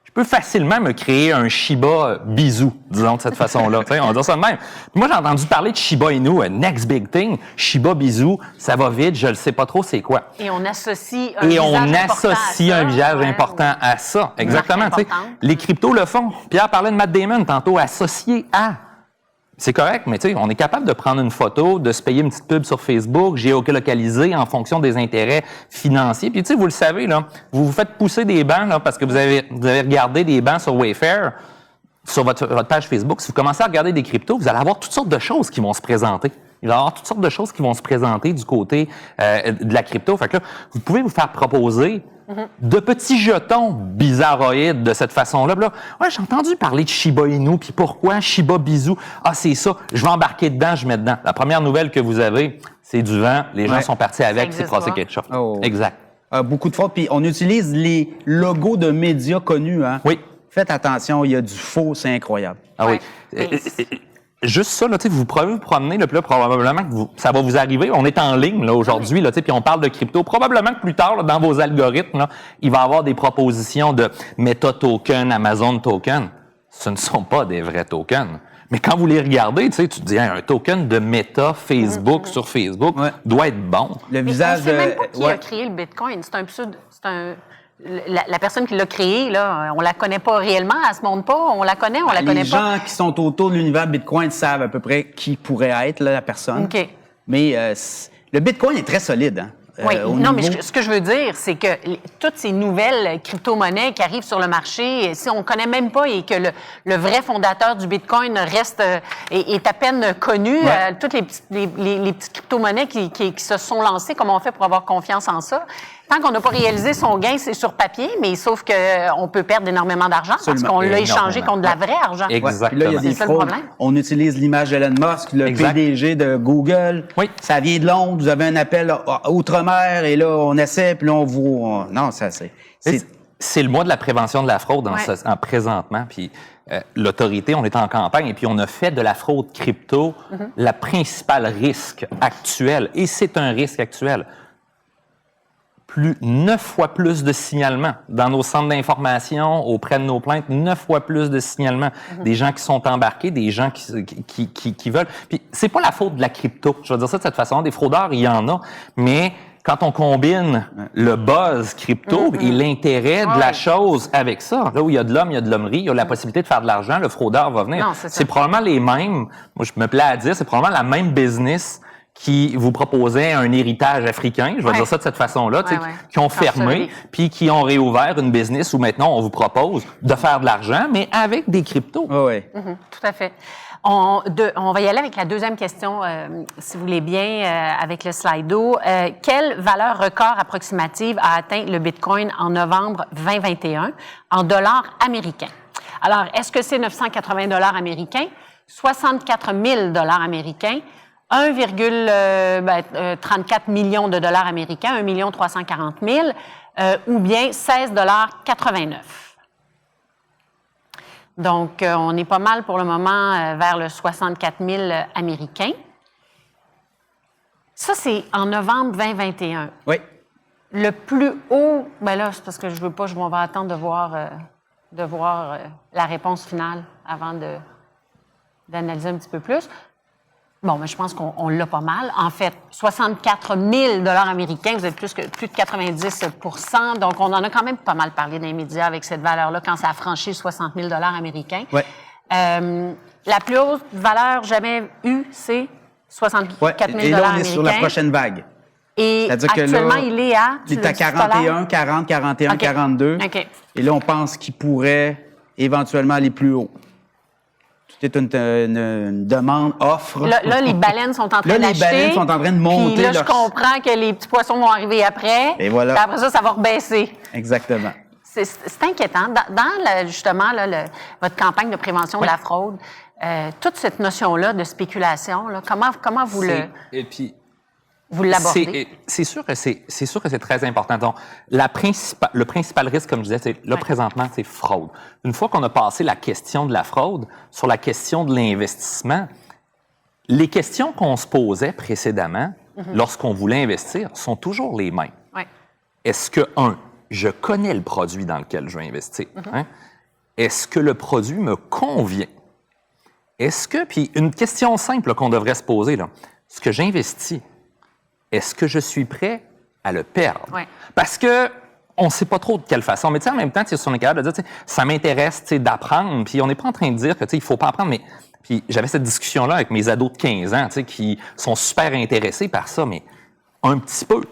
je peux facilement me créer un Shiba bisou, disons de cette façon-là. On va dire ça de même. Puis moi, j'ai entendu parler de Shiba Inu, next big thing, Shiba bisou, ça va vite, je ne sais pas trop c'est quoi. Et on associe un visage important à ça. Exactement. Les cryptos le font. Pierre parlait de Matt Damon tantôt, associé à. C'est correct, mais on est capable de prendre une photo, de se payer une petite pub sur Facebook, géolocaliser en fonction des intérêts financiers. Puis vous le savez, là, vous vous faites pousser des bancs là, parce que vous avez regardé des bancs sur Wayfair, sur votre page Facebook. Si vous commencez à regarder des cryptos, vous allez avoir toutes sortes de choses qui vont se présenter. Il va y avoir toutes sortes de choses qui vont se présenter du côté de la crypto. Fait que là, vous pouvez vous faire proposer de petits jetons bizarroïdes de cette façon-là. Là, j'ai entendu parler de Shiba Inu, puis pourquoi Shiba Bisou? Ah, c'est ça, je vais embarquer dedans, je mets dedans. La première nouvelle que vous avez, c'est du vent. Les gens sont partis avec, c'est passé quelque chose. Oh. Exact. Beaucoup de fautes. Puis on utilise les logos de médias connus. Hein? Oui. Faites attention, il y a du faux, c'est incroyable. Ah oui. Juste ça, là, vous pouvez vous promener, là, puis là, probablement que ça va vous arriver. On est en ligne là, aujourd'hui, là, puis on parle de crypto. Probablement que plus tard, là, dans vos algorithmes, là, il va y avoir des propositions de Meta Token, Amazon Token. Ce ne sont pas des vrais tokens. Mais quand vous les regardez, tu te dis, un token de Meta, Facebook, sur Facebook, doit être bon. Le visage on ne sait même pas qui a créé le Bitcoin. C'est un pseudo... La personne qui l'a créé, là, on la connaît pas réellement, elle se montre pas, on la connaît, on la connaît pas. Les gens qui sont autour de l'univers Bitcoin savent à peu près qui pourrait être là, la personne. OK. Mais le Bitcoin est très solide. Hein? Oui, mais ce que je veux dire, c'est que toutes ces nouvelles crypto-monnaies qui arrivent sur le marché, si on ne connaît même pas et que le vrai fondateur du Bitcoin est à peine connu, toutes les petites crypto-monnaies qui se sont lancées, comment on fait pour avoir confiance en ça? Tant qu'on n'a pas réalisé son gain, c'est sur papier, mais sauf qu'on peut perdre énormément d'argent parce qu'on l'a échangé contre de la vraie argent. Exactement. Puis là, il y a des fraudes. On utilise l'image d'Elon Musk, le PDG de Google. Oui. Ça vient de Londres, vous avez un appel outre-mer et là, on essaie, puis là, on vous... Non, ça, c'est le mois de la prévention de la fraude en présentement, puis l'autorité, on est en campagne, et puis on a fait de la fraude crypto la principale risque actuel, et c'est un risque actuel. 9 fois plus de signalements dans nos centres d'information, auprès de nos plaintes, 9 fois plus de signalements. Des gens qui sont embarqués, des gens qui veulent. Puis c'est pas la faute de la crypto. Je vais dire ça de cette façon. Des fraudeurs, il y en a. Mais quand on combine le buzz crypto et l'intérêt de la chose avec ça, là où il y a de l'homme, il y a de l'hommerie, il y a la possibilité de faire de l'argent, le fraudeur va venir. C'est probablement les mêmes, moi je me plais à dire, c'est probablement la même business qui vous proposait un héritage africain, je vais dire ça de cette façon-là, qui ont fermé, puis qui ont réouvert une business où maintenant on vous propose de faire de l'argent, mais avec des cryptos. Tout à fait. On va y aller avec la deuxième question, si vous voulez bien, avec le slido. Quelle valeur record approximative a atteint le Bitcoin en novembre 2021 en dollars américains? Alors, est-ce que c'est 980 $ américains, 64 000 $ américains, 1,34 million de dollars américains, 1 340 000, ou bien 16,89 $. Donc, on est pas mal pour le moment vers le 64 000 américains. Ça, c'est en novembre 2021. Oui. Le plus haut, bien là, c'est parce que je veux pas, on va attendre de voir la réponse finale avant d'analyser un petit peu plus. Bon, mais je pense qu'on l'a pas mal. En fait, 64 000 dollars américains, vous êtes plus de 90 %. Donc, on en a quand même pas mal parlé dans les médias avec cette valeur-là quand ça a franchi 60 000 dollars américains. Oui. La plus haute valeur jamais eue, c'est 64 000 et là, dollars on est américains. sur la prochaine vague. Et C'est-à-dire que actuellement, là, il est à... Il est à 41, 40, 41, OK. 42. OK. Et là, on pense qu'il pourrait éventuellement aller plus haut. Tout est une demande, offre. Là, les baleines sont en train Là, les d'acheter. baleines sont en train de monter Puis là, je leur- comprends que les petits poissons vont arriver après. Et voilà. Puis après ça, ça va rebaisser. Exactement. C'est inquiétant. Justement, votre campagne de prévention de la fraude, toute cette notion-là de spéculation, là, comment vous Et puis, l'abordez? c'est sûr que c'est très important. Donc, le principal risque, comme je disais, c'est là, présentement, c'est fraude. Une fois qu'on a passé la question de la fraude, sur la question de l'investissement, les questions qu'on se posait précédemment, lorsqu'on voulait investir, sont toujours les mêmes. Ouais. Est-ce que, je connais le produit dans lequel je vais investir? Hein? Est-ce que le produit me convient? Est-ce que, puis une question simple là, qu'on devrait se poser, là, ce que j'investis, est-ce que je suis prêt à le perdre? Ouais. Parce que on ne sait pas trop de quelle façon. Mais en même temps, si on est capable de dire, ça m'intéresse d'apprendre, puis on n'est pas en train de dire que il ne faut pas apprendre, mais puis j'avais cette discussion-là avec mes ados de 15 ans qui sont super intéressés par ça, mais un petit peu.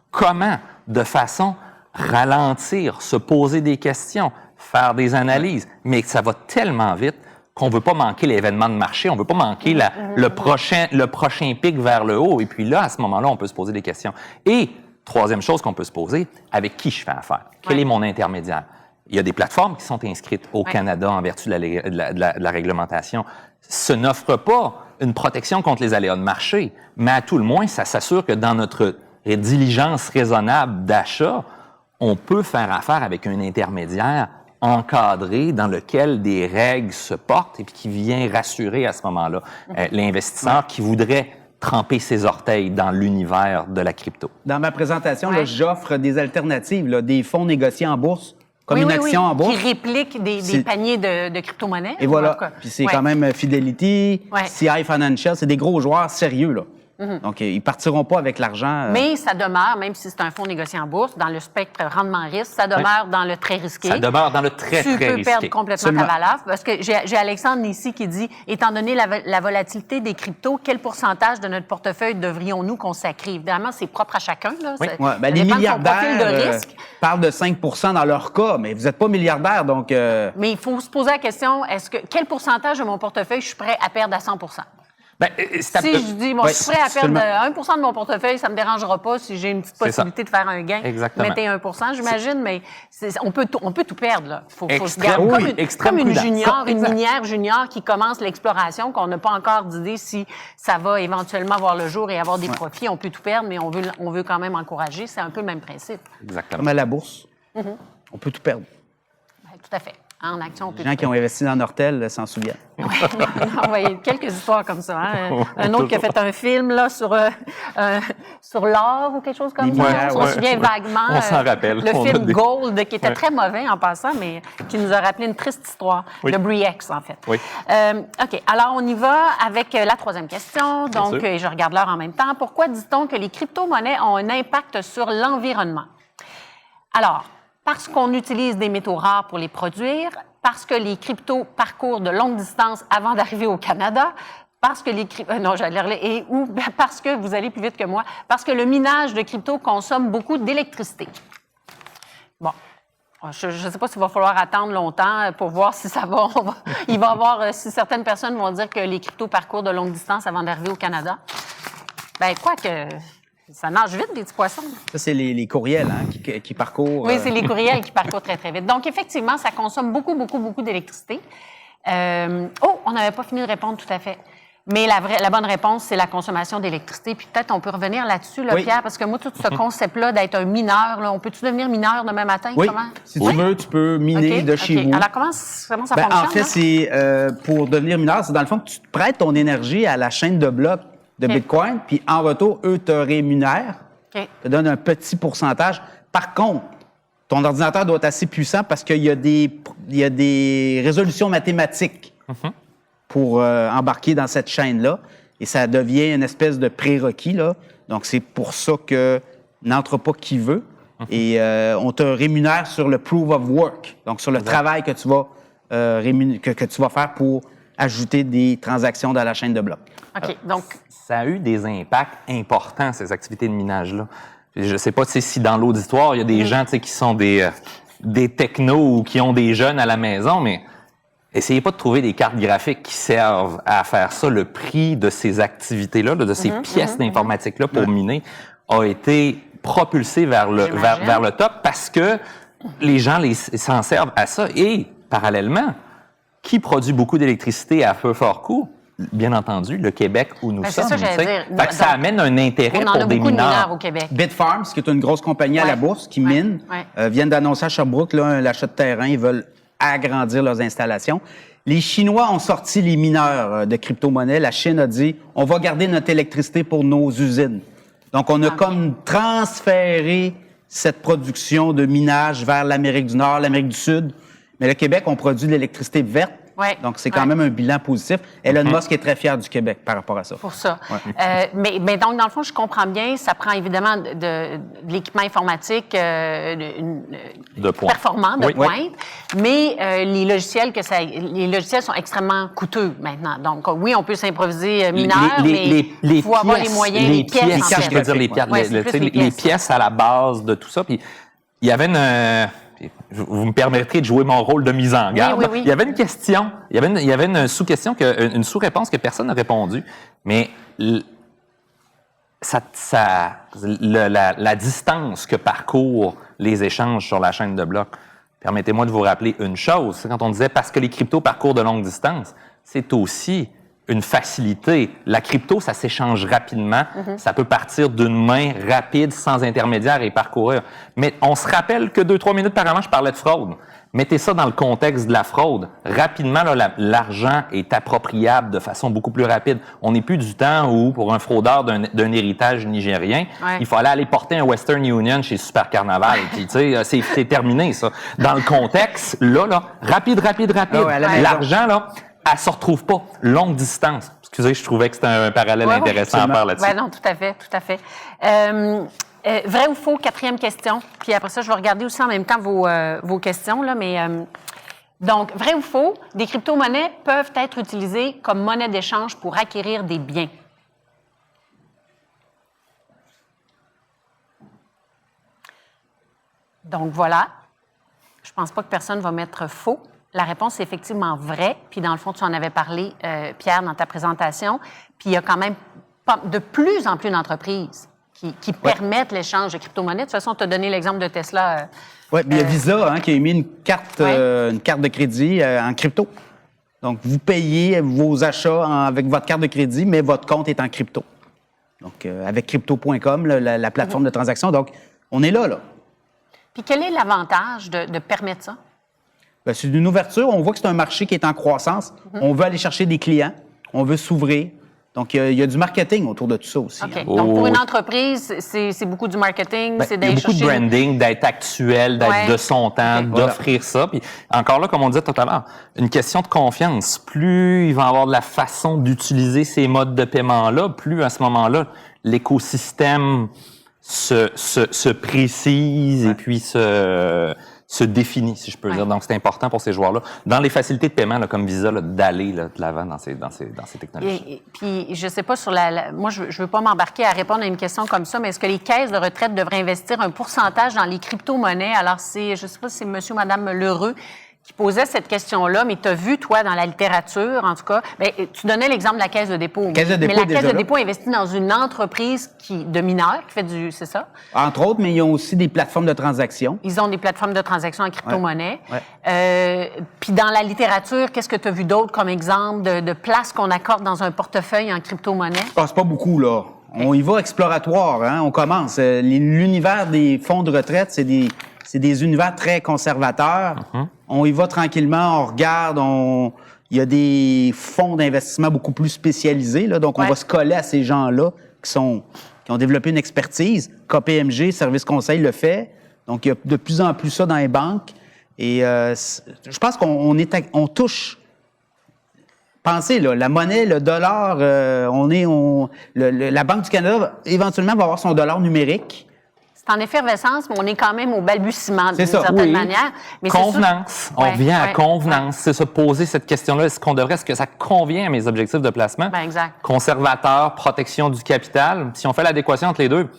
Comment, de façon ralentir, se poser des questions, faire des analyses, mais que ça va tellement vite qu'on ne veut pas manquer l'événement de marché, on ne veut pas manquer le prochain pic vers le haut. Et puis là, à ce moment-là, on peut se poser des questions. Et troisième chose qu'on peut se poser, avec qui je fais affaire? Quel est mon intermédiaire? Il y a des plateformes qui sont inscrites au Canada en vertu de la réglementation. Ce n'offre pas une protection contre les aléas de marché, mais à tout le moins, ça s'assure que dans notre diligence raisonnable d'achat, on peut faire affaire avec un intermédiaire encadré dans lequel des règles se portent et puis qui vient rassurer à ce moment-là l'investisseur qui voudrait tremper ses orteils dans l'univers de la crypto. Dans ma présentation, là, j'offre des alternatives, là, des fonds négociés en bourse, comme une action en bourse. Qui répliquent des paniers de crypto-monnaies. Et voilà. Puis c'est quand même Fidelity, CI Financial, c'est des gros joueurs sérieux, là. Donc, ils partiront pas avec l'argent. Mais ça demeure, même si c'est un fonds négocié en bourse, dans le spectre rendement-risque, ça demeure dans le très risqué. Ça demeure dans le très risqué. Tu peux perdre complètement ta valeur. Parce que j'ai Alexandre ici qui dit, étant donné la volatilité des cryptos, quel pourcentage de notre portefeuille devrions-nous consacrer? Évidemment, c'est propre à chacun. Là. Oui. Les milliardaires parlent de 5 % dans leur cas, mais vous n'êtes pas milliardaire, donc... Mais il faut se poser la question, quel pourcentage de mon portefeuille je suis prêt à perdre à 100 % si je dis, je suis prêt à perdre 1 % de mon portefeuille, ça ne me dérangera pas si j'ai une petite possibilité de faire un gain. Exactement. Mettez 1 % j'imagine, mais on peut tout perdre. Là. Faut se garder comme une junior, une minière junior qui commence l'exploration, qu'on n'a pas encore d'idée si ça va éventuellement voir le jour et avoir des profits. On peut tout perdre, mais on veut quand même encourager. C'est un peu le même principe. Exactement. Comme à la bourse. On peut tout perdre. Ben, tout à fait. En action, les gens qui ont investi dans Nortel s'en souviennent. Oui, il y a quelques histoires comme ça. Hein. Un autre qui a fait un film là, sur l'or ou quelque chose comme ça. On se souvient vaguement. On s'en rappelle. Le film Gold, qui était très mauvais en passant, mais qui nous a rappelé une triste histoire. Le Bre-X, en fait. Oui. OK. Alors, on y va avec la troisième question. Donc, je regarde l'heure en même temps. Pourquoi dit-on que les crypto-monnaies ont un impact sur l'environnement? Alors, parce qu'on utilise des métaux rares pour les produire, parce que les cryptos parcourent de longues distances avant d'arriver au Canada, parce que parce que vous allez plus vite que moi, parce que le minage de crypto consomme beaucoup d'électricité. Bon. Je ne sais pas s'il va falloir attendre longtemps pour voir si ça va. Il va y avoir, si certaines personnes vont dire que les cryptos parcourent de longues distances avant d'arriver au Canada. Ben, quoi que... Ça nage vite, les petits poissons. Ça, c'est les courriels qui parcourent... Oui, c'est les courriels qui parcourent très, très vite. Donc, effectivement, ça consomme beaucoup d'électricité. On n'avait pas fini de répondre tout à fait. Mais la bonne réponse, c'est la consommation d'électricité. Puis peut-être on peut revenir là-dessus, là, Oui. Pierre, parce que moi, tout ce concept-là d'être un mineur, là, on peut-tu devenir mineur demain matin? Oui, Comment? si tu veux, tu peux miner OK, de chez OK. vous. Alors, comment ça Ben, fonctionne? en fait, là? c'est pour devenir mineur, c'est dans le fond que tu te prêtes ton énergie à la chaîne de blocs de OK. Bitcoin, puis en retour, eux te rémunèrent, OK. te donnent un petit pourcentage. Par contre, ton ordinateur doit être assez puissant parce qu'il y a des résolutions mathématiques pour embarquer dans cette chaîne-là. Et ça devient une espèce de prérequis, là. Donc, c'est pour ça que n'entre pas qui veut. Et on te rémunère sur le proof of work, donc sur le travail que tu vas, que tu vas faire pour ajouter des transactions dans la chaîne de blocs. OK. Donc, Ça a eu des impacts importants, ces activités de minage-là. Je ne sais pas si dans l'auditoire, il y a des gens qui sont des technos ou qui ont des jeunes à la maison, mais essayez pas de trouver des cartes graphiques qui servent à faire ça. Le prix de ces activités-là, de ces pièces d'informatique-là pour miner, a été propulsé vers le top parce que les gens s'en servent à ça. Et, parallèlement, qui produit beaucoup d'électricité à feu fort coût? Bien entendu, le Québec où nous c'est sommes. ça, j'allais tu sais. dire. Fait que ça Donc, amène un intérêt on en a pour des beaucoup de mineurs mineurs. au Québec. Bitfarms, qui est une grosse compagnie à la bourse qui mine, viennent d'annoncer à Sherbrooke là, l'achat de terrain. Ils veulent agrandir leurs installations. Les Chinois ont sorti les mineurs de crypto-monnaie. La Chine a dit, on va garder notre électricité pour nos usines. Donc, on a comme transféré cette production de minage vers l'Amérique du Nord, l'Amérique du Sud. Mais le Québec, on produit de l'électricité verte. Ouais. Donc, c'est quand même un bilan positif. Elon Musk est très fier du Québec par rapport à ça. Pour ça. Mais donc, dans le fond, je comprends bien, ça prend évidemment de l'équipement informatique De pointe. performant, de Oui. pointe, mais les logiciels sont extrêmement coûteux maintenant. Donc, oui, on peut s'improviser mineur, mais il faut avoir les moyens, les pièces, en je fait. veux dire les pièces, Ouais, c'est plus les pièces à la base de tout ça. Puis il y avait vous me permettrez de jouer mon rôle de mise en garde. Oui, oui, oui. Il y avait une question, il y avait une sous-question, une sous-réponse que personne n'a répondu, mais la distance que parcourent les échanges sur la chaîne de blocs, permettez-moi de vous rappeler une chose, c'est quand on disait parce que les cryptos parcourent de longues distances, c'est aussi une facilité. La crypto, ça s'échange rapidement. Ça peut partir d'une main rapide, sans intermédiaire et parcourir. Mais on se rappelle que 2-3 minutes par avant, je parlais de fraude. Mettez ça dans le contexte de la fraude. Rapidement, là, l'argent est appropriable de façon beaucoup plus rapide. On n'est plus du temps où, pour un fraudeur d'un héritage nigérien, il fallait aller porter un Western Union chez Super Carnaval. Puis, tu sais, c'est terminé, ça. Dans le contexte, là, rapide. L'argent, là, elle se retrouve pas. Longue distance. Excusez, je trouvais que c'était un parallèle intéressant à faire là-dessus. Oui, non, tout à fait. Vrai ou faux, 4e question. Puis après ça, je vais regarder aussi en même temps vos questions. Là, mais, donc, vrai ou faux, des crypto-monnaies peuvent être utilisées comme monnaie d'échange pour acquérir des biens. Donc, voilà. Je pense pas que personne va mettre faux. La réponse est effectivement vraie. Puis, dans le fond, tu en avais parlé, Pierre, dans ta présentation. Puis, il y a quand même de plus en plus d'entreprises qui permettent l'échange de crypto-monnaies. De toute façon, tu as donné l'exemple de Tesla. Oui, il y a Visa qui a émis une carte de crédit en crypto. Donc, vous payez vos achats avec votre carte de crédit, mais votre compte est en crypto. Donc, avec crypto.com, la plateforme de transaction. Donc, on est là. Puis, quel est l'avantage de permettre ça? Bien, c'est une ouverture. On voit que c'est un marché qui est en croissance. On veut aller chercher des clients. On veut s'ouvrir. Donc, il y a du marketing autour de tout ça aussi. OK. Donc, pour une entreprise, c'est beaucoup du marketing. Ben, il y a beaucoup de branding, d'être actuel, d'être de son temps, d'offrir ça. Puis encore là, comme on disait tout à l'heure, une question de confiance. Plus il va y avoir de la façon d'utiliser ces modes de paiement-là, plus à ce moment-là, l'écosystème se précise et puis se définit, si je peux dire. Donc, c'est important pour ces joueurs-là, dans les facilités de paiement, là, comme Visa, là, d'aller de l'avant dans ces technologies. Et puis, je sais pas sur moi, je veux pas m'embarquer à répondre à une question comme ça, mais est-ce que les caisses de retraite devraient investir un pourcentage dans les crypto-monnaies? Alors, je sais pas si c'est monsieur ou madame Lheureux qui posait cette question-là, mais tu as vu, toi, dans la littérature, en tout cas, bien, tu donnais l'exemple de la Caisse de dépôt. Caisse de dépôt, mais la Caisse de là. dépôt investit dans une entreprise de mineurs qui fait c'est ça? Entre autres, mais ils ont aussi des plateformes de transactions. Ils ont des plateformes de transactions en crypto-monnaie. Ouais. Puis dans la littérature, qu'est-ce que tu as vu d'autre comme exemple de places qu'on accorde dans un portefeuille en crypto-monnaie? Je passe pas beaucoup, là. On y va exploratoire, hein? On commence. L'univers des fonds de retraite, c'est des univers très conservateurs. On y va tranquillement, on regarde, il y a des fonds d'investissement beaucoup plus spécialisés, là, donc on va se coller à ces gens-là qui ont développé une expertise. KPMG, Service Conseil, le fait. Donc, il y a de plus en plus ça dans les banques. Et je pense qu'on touche... Pensez, là, la monnaie, le dollar, la Banque du Canada, éventuellement, va avoir son dollar numérique. C'est en effervescence, mais on est quand même au balbutiement d'une certaine manière. Mais convenance. On vient à convenance. C'est se poser cette question-là. Est-ce que ça convient à mes objectifs de placement? Ben, exact. Conservateur, protection du capital. Si on fait l'adéquation entre les deux,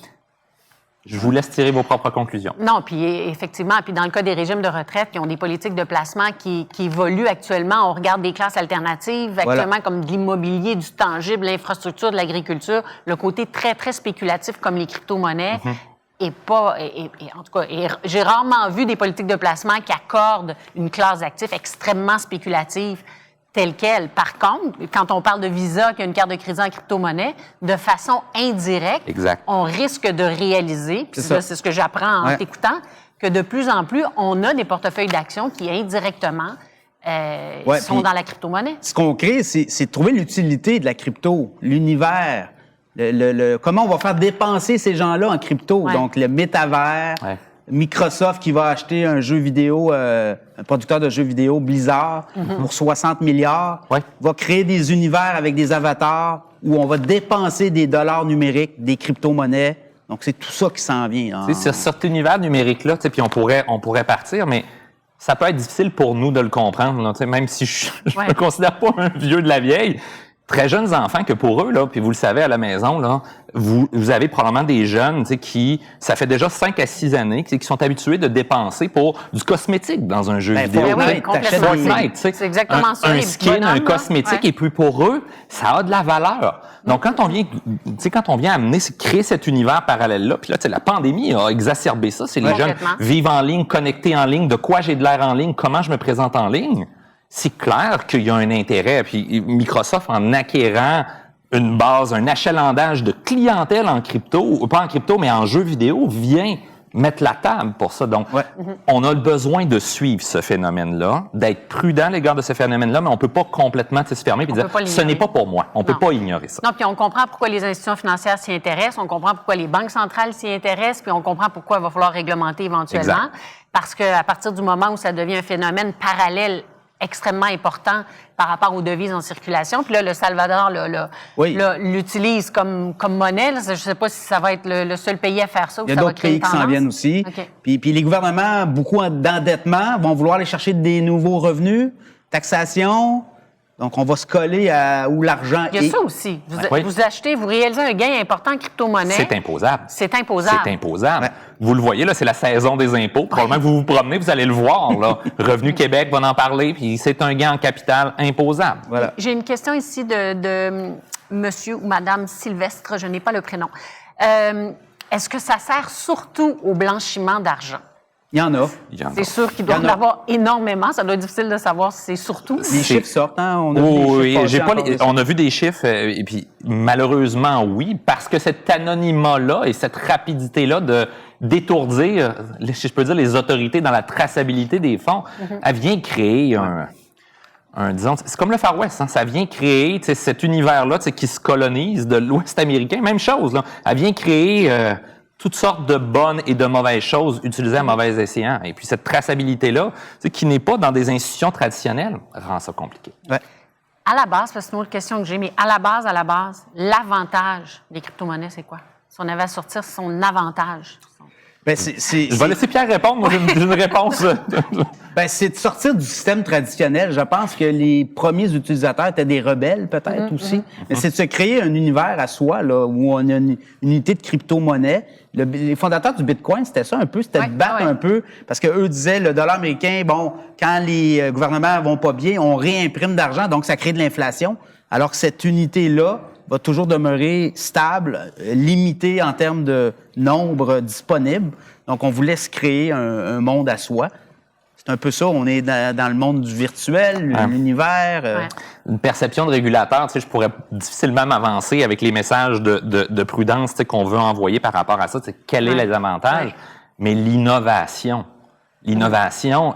je vous laisse tirer vos propres conclusions. Non, puis effectivement, puis dans le cas des régimes de retraite qui ont des politiques de placement qui évoluent actuellement, on regarde des classes alternatives actuellement comme de l'immobilier, du tangible, l'infrastructure, de l'agriculture, le côté très, très spéculatif comme les crypto-monnaies. En tout cas, j'ai rarement vu des politiques de placement qui accordent une classe d'actifs extrêmement spéculative telle qu'elle. Par contre, quand on parle de Visa qui a une carte de crédit en crypto-monnaie, de façon indirecte, on risque de réaliser, puis c'est ce que j'apprends en t'écoutant, que de plus en plus, on a des portefeuilles d'actions qui indirectement sont dans la crypto-monnaie. Ce qu'on crée, c'est de trouver l'utilité de la crypto, l'univers. Comment on va faire dépenser ces gens-là en crypto. Donc, le métavers, Microsoft qui va acheter un jeu vidéo, un producteur de jeux vidéo, Blizzard, pour 60 milliards, va créer des univers avec des avatars où on va dépenser des dollars numériques, des crypto-monnaies. Donc, c'est tout ça qui s'en vient. C'est cet univers numérique-là, puis on pourrait partir, mais ça peut être difficile pour nous de le comprendre, là, même si je me considère pas un vieux de la vieille. Très jeunes enfants que pour eux, là, puis vous le savez à la maison, là, vous avez probablement des jeunes qui, ça fait déjà 5 à 6 années, qui sont habitués de dépenser pour du cosmétique dans un jeu vidéo. Fortnite, c'est exactement ça. Un skin, un cosmétique, et puis pour eux, ça a de la valeur. Donc, quand on vient amener, créer cet univers parallèle-là, puis là, la pandémie a exacerbé ça. C'est les jeunes vivent en ligne, connectés en ligne, de quoi j'ai de l'air en ligne, comment je me présente en ligne. C'est clair qu'il y a un intérêt. Puis Microsoft, en acquérant une base, un achalandage de clientèle en crypto, ou pas en crypto, mais en jeux vidéo, vient mettre la table pour ça. Donc, on a le besoin de suivre ce phénomène-là, d'être prudent à l'égard de ce phénomène-là, mais on peut pas complètement se fermer et dire « ce n'est pas pour moi ». On peut pas ignorer ça. Non, puis on comprend pourquoi les institutions financières s'y intéressent, on comprend pourquoi les banques centrales s'y intéressent, puis on comprend pourquoi il va falloir réglementer éventuellement. Parce qu'à partir du moment où ça devient un phénomène parallèle extrêmement important par rapport aux devises en circulation. Puis là, le Salvador l'utilise comme monnaie. Là, je ne sais pas si ça va être le seul pays à faire ça. Il y a d'autres pays qui s'en viennent aussi. Puis les gouvernements, beaucoup d'endettement, vont vouloir aller chercher des nouveaux revenus, taxation. Donc, on va se coller à où l'argent est. Il y a ça aussi. Vous achetez, vous réalisez un gain important en crypto-monnaie. C'est imposable. C'est imposable. C'est imposable. Vous le voyez, là, c'est la saison des impôts. Probablement que vous vous promenez, vous allez le voir, là. Revenu Québec va en parler, puis c'est un gain en capital imposable. Voilà. J'ai une question ici de monsieur ou madame Sylvestre, je n'ai pas le prénom. Est-ce que ça sert surtout au blanchiment d'argent? Il y en a. C'est sûr qu'il doit en avoir énormément. Ça doit être difficile de savoir si c'est surtout. Les chiffres sortent, hein? On a vu des chiffres, et puis malheureusement, oui, parce que cet anonymat-là et cette rapidité-là de d'étourdir, si je peux dire, les autorités dans la traçabilité des fonds, elle vient créer disons, c'est comme le Far West, hein, ça vient créer cet univers-là qui se colonise de l'Ouest américain. Même chose, là, elle vient créer toutes sortes de bonnes et de mauvaises choses utilisées à mauvais escient. Et puis cette traçabilité-là, qui n'est pas dans des institutions traditionnelles, rend ça compliqué. Ouais. À la base, parce que c'est une autre question que j'ai, mais à la base, l'avantage des crypto-monnaies, c'est quoi? Si on avait à sortir son avantage. Ben, Je vais laisser Pierre répondre. Moi, j'ai une réponse. Ben, c'est de sortir du système traditionnel. Je pense que les premiers utilisateurs étaient des rebelles, peut-être aussi. Mais c'est de se créer un univers à soi, là, où on a une unité de crypto-monnaie. Les fondateurs du Bitcoin, c'était ça un peu, c'était de battre un peu, parce que eux disaient, le dollar américain, bon, quand les gouvernements vont pas bien, on réimprime d'argent, donc ça crée de l'inflation. Alors que cette unité-là va toujours demeurer stable, limitée en termes de nombre disponible. Donc, on vous laisse créer un monde à soi. C'est un peu ça, on est dans le monde du virtuel, l'univers. Une perception de régulateur, tu sais, je pourrais difficilement m'avancer avec les messages de prudence, tu sais, qu'on veut envoyer par rapport à ça. Tu sais, quels sont les avantages? Mais l'innovation,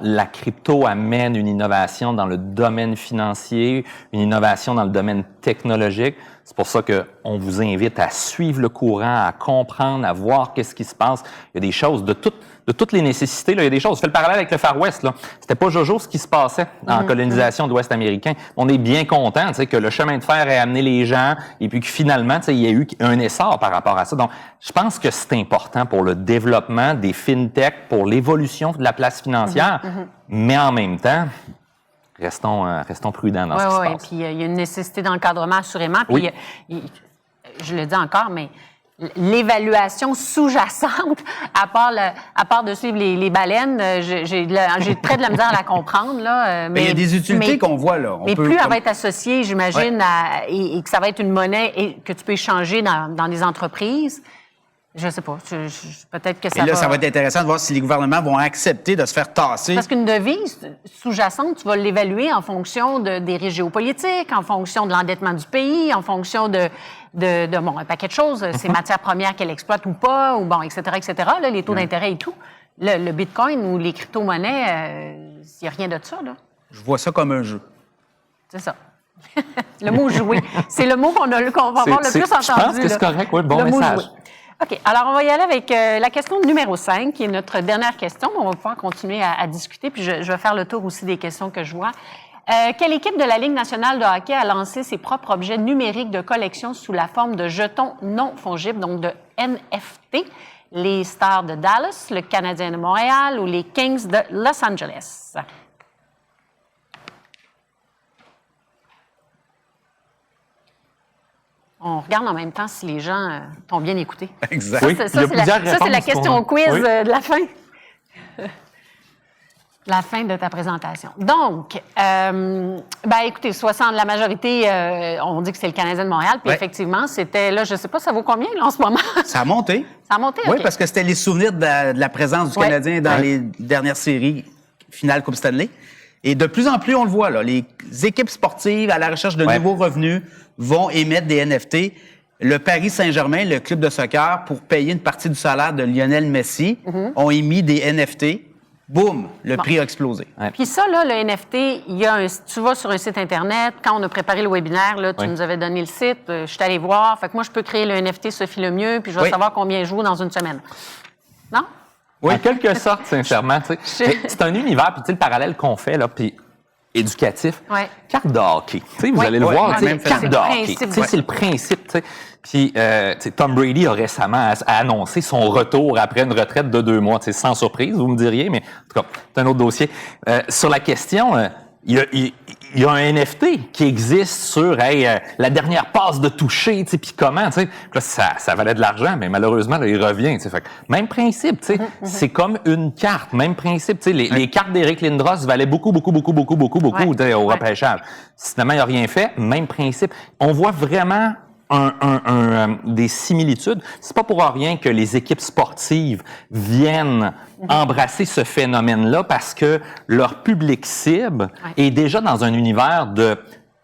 la crypto amène une innovation dans le domaine financier, une innovation dans le domaine technologique. C'est pour ça qu'on vous invite à suivre le courant, à comprendre, à voir qu'est-ce qui se passe. Il y a des choses de toutes les nécessités. Là, il y a des choses. Je fais le parallèle avec le Far West. Là. C'était pas jojo ce qui se passait en colonisation de l'Ouest américain. On est bien content, tu sais, que le chemin de fer ait amené les gens et puis que finalement, tu sais, il y a eu un essor par rapport à ça. Donc, je pense que c'est important pour le développement des fintechs, pour l'évolution de la place financière, mais en même temps, restons prudents dans ce qui se passe. Puis il y a une nécessité d'encadrement, assurément. Puis je le dis encore, mais l'évaluation sous-jacente, à part de suivre les baleines, j'ai très de la misère à la comprendre. Là, mais il y a des utilités qu'on voit, là. Mais plus elle va être associée, j'imagine, et que ça va être une monnaie et que tu peux échanger dans des entreprises. Je sais pas. Peut-être que ça va... ça va être intéressant de voir si les gouvernements vont accepter de se faire tasser. Parce qu'une devise sous-jacente, tu vas l'évaluer en fonction des risques géopolitiques, en fonction de l'endettement du pays, en fonction de un paquet de choses, ces matières premières qu'elle exploite ou pas, ou bon, etc., là, les taux d'intérêt et tout. Le Bitcoin ou les crypto-monnaies, il n'y a rien de ça, là. Je vois ça comme un jeu. C'est ça. Le mot « jouer », c'est le mot qu'on va avoir le plus entendu. Je pense que c'est correct, oui, bon message. OK. Alors, on va y aller avec la question numéro 5, qui est notre dernière question. On va pouvoir continuer à discuter, puis je vais faire le tour aussi des questions que je vois. Quelle équipe de la Ligue nationale de hockey a lancé ses propres objets numériques de collection sous la forme de jetons non fongibles, donc de NFT? Les Stars de Dallas, le Canadien de Montréal ou les Kings de Los Angeles? On regarde en même temps si les gens t'ont bien écouté. Exact. Ça, c'est la question quiz de la fin. La fin de ta présentation. Donc, écoutez, la majorité, on dit que c'est le Canadien de Montréal, puis effectivement, c'était, là, je ne sais pas, ça vaut combien, là, en ce moment? Ça a monté. Ça a monté, Oui, parce que c'était les souvenirs de la présence du Canadien dans les dernières séries finales Coupe Stanley. Et de plus en plus, on le voit, là, les équipes sportives à la recherche de nouveaux revenus vont émettre des NFT. Le Paris Saint-Germain, le club de soccer, pour payer une partie du salaire de Lionel Messi, ont émis des NFT. Boum, le prix a explosé. Puis ça, là, le NFT, tu vas sur un site Internet. Quand on a préparé le webinaire, là, tu nous avais donné le site. Je suis allée voir. Fait que moi, je peux créer le NFT Sophie Lemieux, puis je vais savoir combien je joue dans une semaine. Non? Oui, en quelque sorte, sincèrement. C'est un univers, puis tu sais, le parallèle qu'on fait, là, puis éducatif. Carte de hockey. Vous allez le voir, carte de hockey. C'est le principe. T'sais. Puis, Tom Brady a récemment annoncé son retour après une retraite de 2 mois. Sans surprise, vous me diriez, mais en tout cas, c'est un autre dossier. Sur la question, il y a un NFT qui existe sur la dernière passe de toucher, puis comment, là, ça valait de l'argent, mais malheureusement, là, il revient. Fait, même principe, c'est comme une carte, même principe. Les cartes d'Éric Lindros valaient beaucoup au repêchage. Finalement, il n'a rien fait, même principe. On voit vraiment des similitudes. C'est pas pour rien que les équipes sportives viennent embrasser ce phénomène-là parce que leur public cible est déjà dans un univers de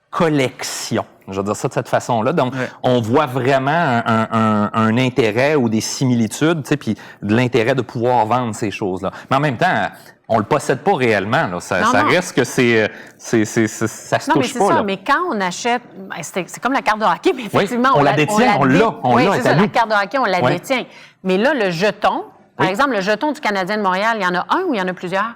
collection. Je vais dire ça de cette façon-là. Donc, on voit vraiment un intérêt ou des similitudes, puis de l'intérêt de pouvoir vendre ces choses-là. Mais en même temps, on le possède pas réellement. Là. Ça reste que ça se touche pas. Ça, mais quand on achète, c'est comme la carte de hockey, mais effectivement, on la détient, on l'a. Oui, c'est ça, la carte de hockey, on la détient. Mais là, le jeton, par exemple, le jeton du Canadien de Montréal, il y en a un ou il y en a plusieurs?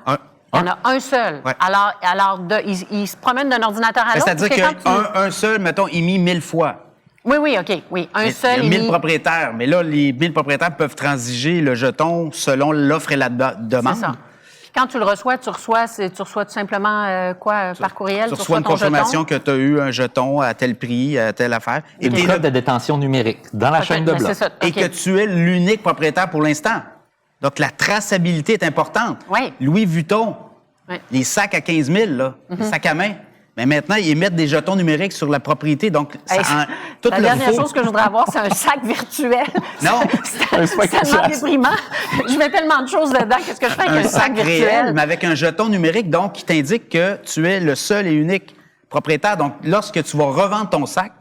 Il y en a un seul. Alors il se promène d'un ordinateur à l'autre. C'est-à-dire qu'un seul, mettons, émis 1000 fois. Oui, OK. Oui, un seul. Il y a 1000 propriétaires, mais là, les 1000 propriétaires peuvent transiger le jeton selon l'offre et la demande. C'est ça. Puis quand tu le reçois, tu reçois tout simplement par courriel? Tu reçois une confirmation que tu as eu un jeton à tel prix, à telle affaire. Une preuve de détention numérique dans la chaîne de blocs. Et que tu es l'unique propriétaire pour l'instant. Donc, la traçabilité est importante. Oui. Louis Vuitton, les sacs à 15 000, là, les sacs à main, mais maintenant, ils émettent des jetons numériques sur la propriété. Donc, la dernière chose que je voudrais avoir, c'est un sac virtuel. Non, c'est tellement déprimant. Je mets tellement de choses dedans. Qu'est-ce que je fais avec un sac virtuel? Réel, mais avec un jeton numérique, donc, qui t'indique que tu es le seul et unique propriétaire. Donc, lorsque tu vas revendre ton sac,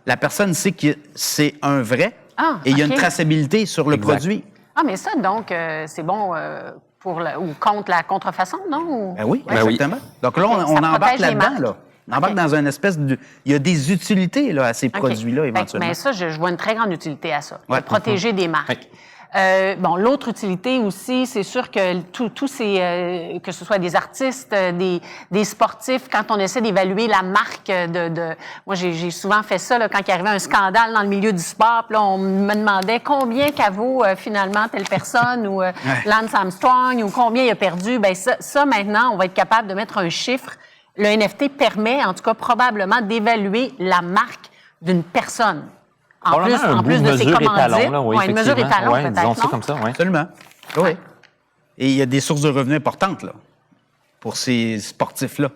la personne sait que c'est un vrai et il y a une traçabilité sur le produit. Ah, mais ça, donc, c'est bon ou contre la contrefaçon, non? Ben oui, exactement. Donc là, on embarque là-dedans, là. On embarque dans une espèce de... Il y a des utilités là, à ces produits-là, éventuellement. Mais ça, je vois une très grande utilité à ça, de protéger des marques. L'autre utilité aussi, c'est sûr que tous ces... que ce soit des artistes, des sportifs, quand on essaie d'évaluer la marque moi, j'ai souvent fait ça là, quand il arrivait un scandale dans le milieu du sport. Puis là, on me demandait combien qu'elle vaut finalement telle personne ou Lance Armstrong ou combien il a perdu. Bien, ça, maintenant, on va être capable de mettre un chiffre. Le NFT permet, en tout cas, probablement d'évaluer la marque d'une personne. En plus de ses commandites. Une mesure étalon, peut-être, disons ça comme ça, oui. Absolument. Oui. Et il y a des sources de revenus importantes, là, pour ces sportifs-là,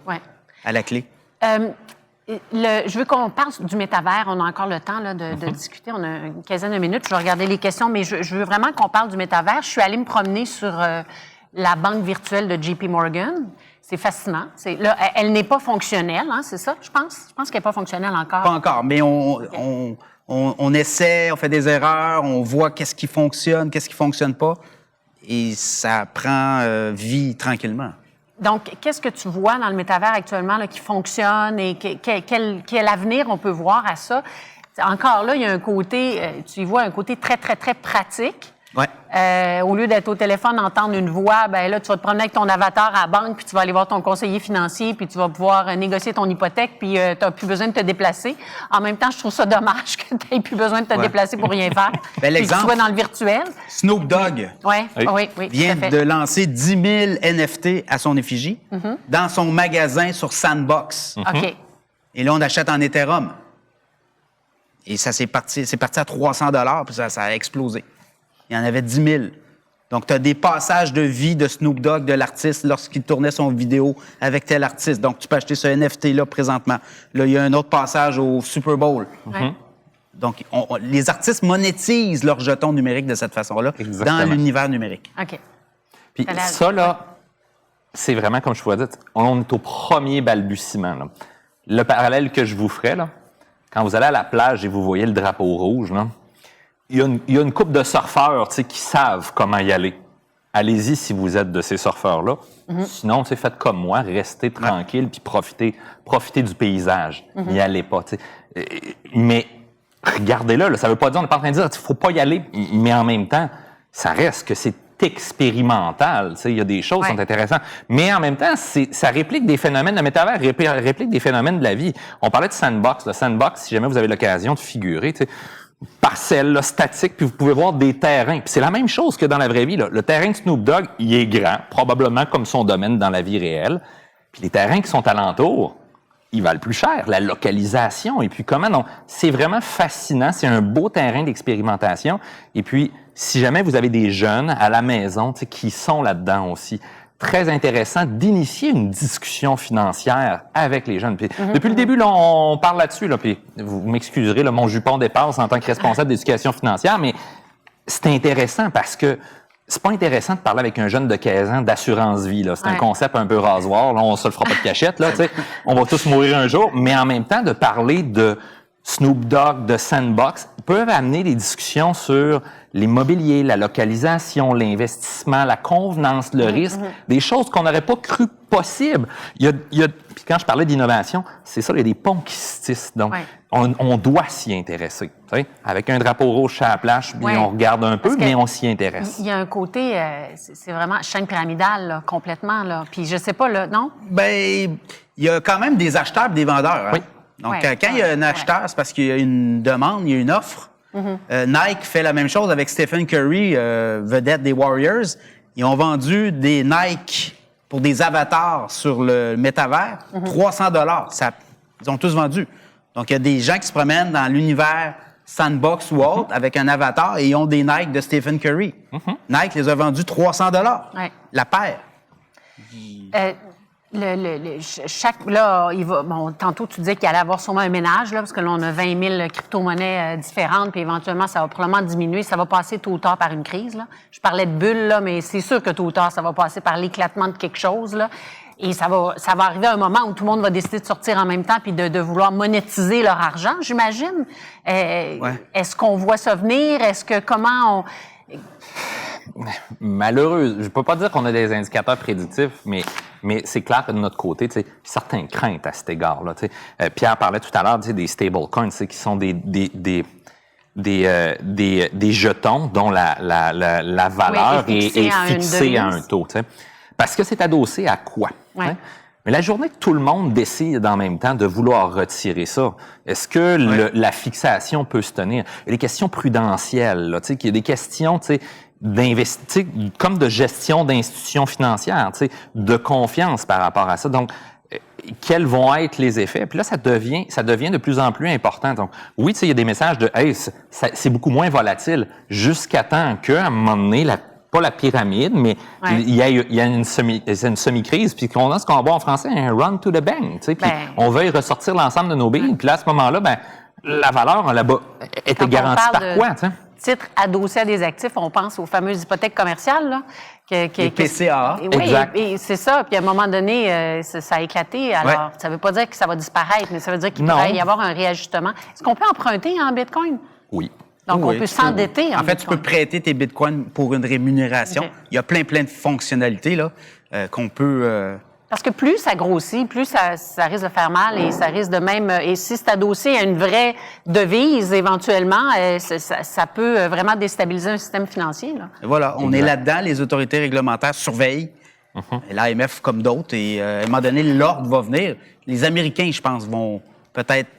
à la clé. Je veux qu'on parle du métavers. On a encore le temps là, de discuter. On a une quinzaine de minutes. Je vais regarder les questions, mais je veux vraiment qu'on parle du métavers. Je suis allée me promener sur la banque virtuelle de JP Morgan. C'est fascinant. Là, elle n'est pas fonctionnelle, hein, c'est ça, je pense? Je pense qu'elle n'est pas fonctionnelle encore. Pas encore, mais on essaie, on fait des erreurs, on voit qu'est-ce qui fonctionne, qu'est-ce qui fonctionne pas, et ça prend vie tranquillement. Donc, qu'est-ce que tu vois dans le métavers actuellement là, qui fonctionne et quel avenir on peut voir à ça? Encore là, il y a un côté, tu y vois un côté très, très, très pratique. Au lieu d'être au téléphone, entendre une voix, ben là, tu vas te promener avec ton avatar à la banque, puis tu vas aller voir ton conseiller financier, puis tu vas pouvoir négocier ton hypothèque, puis tu n'as plus besoin de te déplacer. En même temps, je trouve ça dommage que tu n'aies plus besoin de te déplacer pour rien faire. Puis que tu sois dans le virtuel. Snoop Dogg vient de lancer 10 000 NFT à son effigie dans son magasin sur Sandbox. OK. Et là, on achète en Ethereum. Et ça c'est parti à 300 $, puis ça a explosé. Il y en avait 10 000. Donc, tu as des passages de vie de Snoop Dogg, de l'artiste, lorsqu'il tournait son vidéo avec tel artiste. Donc, tu peux acheter ce NFT-là présentement. Là, il y a un autre passage au Super Bowl. Donc, les artistes monétisent leurs jetons numériques de cette façon-là dans l'univers numérique. OK. Puis ça, là, c'est vraiment, comme je vous l'ai dit, on est au premier balbutiement. Là. Le parallèle que je vous ferais, là, quand vous allez à la plage et vous voyez le drapeau rouge, là, il y a une couple de surfeurs qui savent comment y aller. Allez-y si vous êtes de ces surfeurs-là. Sinon, faites comme moi, restez tranquille puis profitez du paysage. N'y allez pas. Mais regardez-le, là, ça ne veut pas dire, on n'est pas en train de dire qu'il ne faut pas y aller, mais en même temps, ça reste que c'est expérimental. Il y a des choses qui sont intéressantes. Mais en même temps, ça réplique des phénomènes, le métavers réplique des phénomènes de la vie. On parlait de Sandbox. Le Sandbox, si jamais vous avez l'occasion de figurer, parcelle là, statique, puis vous pouvez voir des terrains. Puis c'est la même chose que dans la vraie vie. Là. Le terrain de Snoop Dogg, il est grand, probablement comme son domaine dans la vie réelle. Puis les terrains qui sont alentours, ils valent plus cher. La localisation, et puis comment non. C'est vraiment fascinant. C'est un beau terrain d'expérimentation. Et puis, si jamais vous avez des jeunes à la maison qui sont là-dedans aussi, très intéressant d'initier une discussion financière avec les jeunes. Puis, depuis le début, là, on parle là-dessus. Là, puis vous m'excuserez, là, mon jupon dépasse en tant que responsable d'éducation financière, mais c'est intéressant parce que c'est pas intéressant de parler avec un jeune de 15 ans d'assurance-vie. Là. C'est un concept un peu rasoir. Là, on se le fera pas de cachette. Là, on va tous mourir un jour. Mais en même temps, de parler de Snoop Dogg, de Sandbox, peuvent amener des discussions sur l'immobilier, la localisation, l'investissement, la convenance, le risque, des choses qu'on n'aurait pas cru possibles. Puis quand je parlais d'innovation, c'est ça, il y a des ponts qui se tissent. Donc, on doit s'y intéresser. Avec un drapeau rouge à la plage, on regarde un peu, mais on s'y intéresse. Il y a un côté, c'est vraiment chaîne pyramidale, là, complètement. Là. Puis je sais pas, là, non? Bien, il y a quand même des acheteurs et des vendeurs. Hein? Oui. Donc, quand il y a un acheteur, c'est parce qu'il y a une demande, il y a une offre. Nike fait la même chose avec Stephen Curry, vedette des Warriors. Ils ont vendu des Nike pour des avatars sur le métavers, $300. Ils ont tous vendu. Donc, il y a des gens qui se promènent dans l'univers Sandbox ou autre avec un avatar et ils ont des Nike de Stephen Curry. Nike les a vendus $300, la paire. Là, il va. Bon, tantôt, tu disais qu'il allait avoir sûrement un ménage, là, parce que là, on a 20 000 crypto-monnaies différentes, puis éventuellement, ça va probablement diminuer. Ça va passer tôt ou tard par une crise, là. Je parlais de bulle, là, mais c'est sûr que tôt ou tard, ça va passer par l'éclatement de quelque chose, là. Et ça va arriver à un moment où tout le monde va décider de sortir en même temps puis de vouloir monétiser leur argent, j'imagine. Est-ce qu'on voit ça venir? Comment on... Malheureux. Je peux pas dire qu'on a des indicateurs prédictifs, mais c'est clair que de notre côté, tu sais, certaines craintes à cet égard-là. Tu sais, Pierre parlait tout à l'heure, tu sais, des stablecoins, tu sais, qui sont des jetons dont la valeur est fixée à un taux. Tu sais. Parce que c'est adossé à quoi? Hein? Mais la journée que tout le monde décide en même temps de vouloir retirer ça, est-ce que la fixation peut se tenir? Il y a des questions prudentielles, là, tu sais, qu'il y a des questions, tu sais, d'investir, comme de gestion d'institutions financières, tu sais, de confiance par rapport à ça. Donc, quels vont être les effets? Puis là, ça devient de plus en plus important. Donc, oui, tu sais, il y a des messages de « Hey, c'est beaucoup moins volatile » jusqu'à temps qu'à un moment donné, pas la pyramide, mais il y a une semi-crise, puis qu'on a ce qu'on va en français, un run to the bank, tu sais, puis on veuille ressortir l'ensemble de nos billes, puis là, à ce moment-là, la valeur là-bas était garantie par quoi, tu sais? Titres adossés à des actifs, on pense aux fameuses hypothèques commerciales, là. Les PCA. Exact. Et c'est ça. Puis à un moment donné, ça a éclaté. Alors, ça ne veut pas dire que ça va disparaître, mais ça veut dire qu'il pourrait y avoir un réajustement. Est-ce qu'on peut emprunter en Bitcoin? Oui. Donc, on peut s'endetter en fait, tu peux prêter tes bitcoins pour une rémunération. Okay. Il y a plein de fonctionnalités là, qu'on peut... Parce que plus ça grossit, plus ça risque de faire mal et ça risque de même... Et si c'est adossé à une vraie devise, éventuellement, ça peut vraiment déstabiliser un système financier. Là. Et voilà, on est là-dedans. Les autorités réglementaires surveillent. L'AMF comme d'autres. Et à un moment donné, l'ordre va venir. Les Américains, je pense, vont peut-être...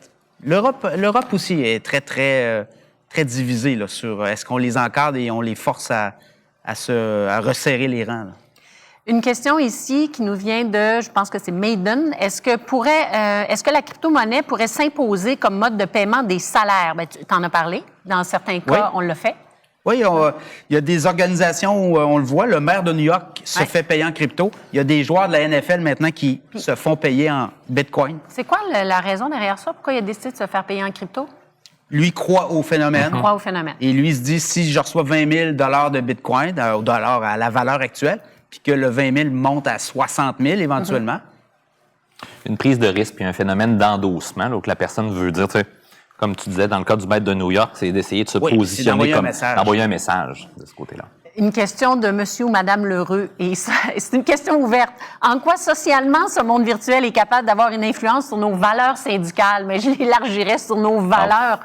L'Europe aussi est très divisée là, sur est-ce qu'on les encadre et on les force à resserrer les rangs. Là. Une question ici qui nous vient de, je pense que c'est Maiden. Est-ce que la crypto-monnaie pourrait s'imposer comme mode de paiement des salaires? Bien, tu en as parlé. Dans certains cas, on le fait. Oui, il y a des organisations où on le voit. Le maire de New York se fait payer en crypto. Il y a des joueurs de la NFL maintenant qui se font payer en Bitcoin. C'est quoi la raison derrière ça? Pourquoi il a décidé de se faire payer en crypto? Lui croit au phénomène. Il croit au phénomène. Et lui se dit, si je reçois 20 000 de Bitcoin, au dollar, à la valeur actuelle, puis que le 20 000 monte à 60 000 éventuellement. Une prise de risque puis un phénomène d'endossement, là, que la personne veut dire, tu sais, comme tu disais, dans le cas du maître de New York, c'est d'essayer de se positionner comme... d'envoyer un message de ce côté-là. Une question de monsieur ou madame Lheureux, et c'est une question ouverte. En quoi, socialement, ce monde virtuel est capable d'avoir une influence sur nos valeurs syndicales? Mais je l'élargirais sur nos valeurs...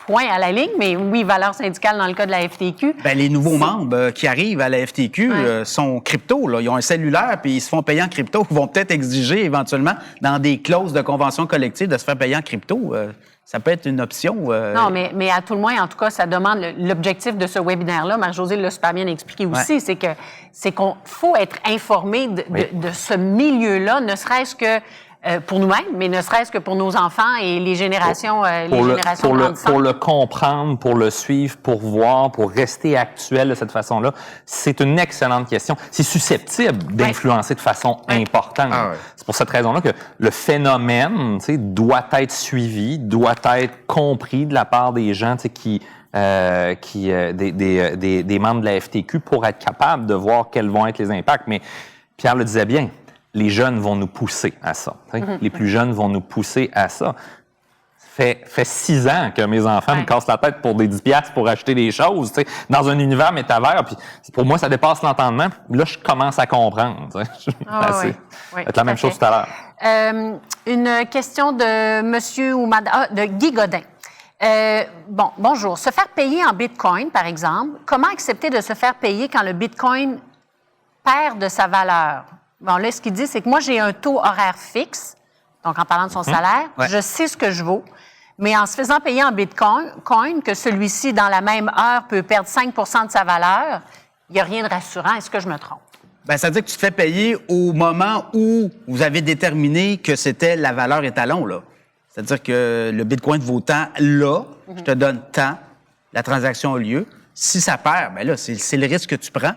Point à la ligne, mais oui, valeurs syndicales dans le cas de la FTQ. Bien, les nouveaux membres qui arrivent à la FTQ sont crypto. Là. Ils ont un cellulaire puis ils se font payer en crypto. Ils vont peut-être exiger éventuellement, dans des clauses de convention collective, de se faire payer en crypto. Ça peut être une option. Non, mais à tout le moins, en tout cas, ça demande l'objectif de ce webinaire-là. Marie-Josée l'a super bien expliqué aussi. C'est qu'on faut être informé de ce milieu-là, ne serait-ce que pour nous-mêmes, mais ne serait-ce que pour nos enfants et les générations pour le comprendre, pour le suivre, pour voir, pour rester actuel de cette façon-là, c'est une excellente question. C'est susceptible d'influencer de façon importante. C'est pour cette raison-là que le phénomène, tu sais, doit être suivi, doit être compris de la part des gens, tu sais, des membres de la FTQ pour être capable de voir quels vont être les impacts. Mais Pierre le disait bien, les jeunes vont nous pousser à ça. Les plus jeunes vont nous pousser à ça. Ça fait 6 ans que mes enfants me cassent la tête pour des 10$ pour acheter des choses, dans un univers métavers. Puis pour moi, ça dépasse l'entendement. Là, je commence à comprendre. C'est la même chose tout à l'heure. Une question de monsieur ou madame, de Guy Godin. Bonjour. Se faire payer en Bitcoin, par exemple, comment accepter de se faire payer quand le Bitcoin perd de sa valeur? Bon, là, ce qu'il dit, c'est que moi, j'ai un taux horaire fixe. donc en parlant de son salaire, je sais ce que je vaux, mais en se faisant payer en Bitcoin, que celui-ci, dans la même heure, peut perdre 5 de sa valeur, il n'y a rien de rassurant. Est-ce que je me trompe? Bien, ça veut dire que tu te fais payer au moment où vous avez déterminé que c'était la valeur étalon, là. C'est-à-dire que le Bitcoin vaut tant là, je te donne tant, la transaction a lieu. Si ça perd, bien là, c'est le risque que tu prends.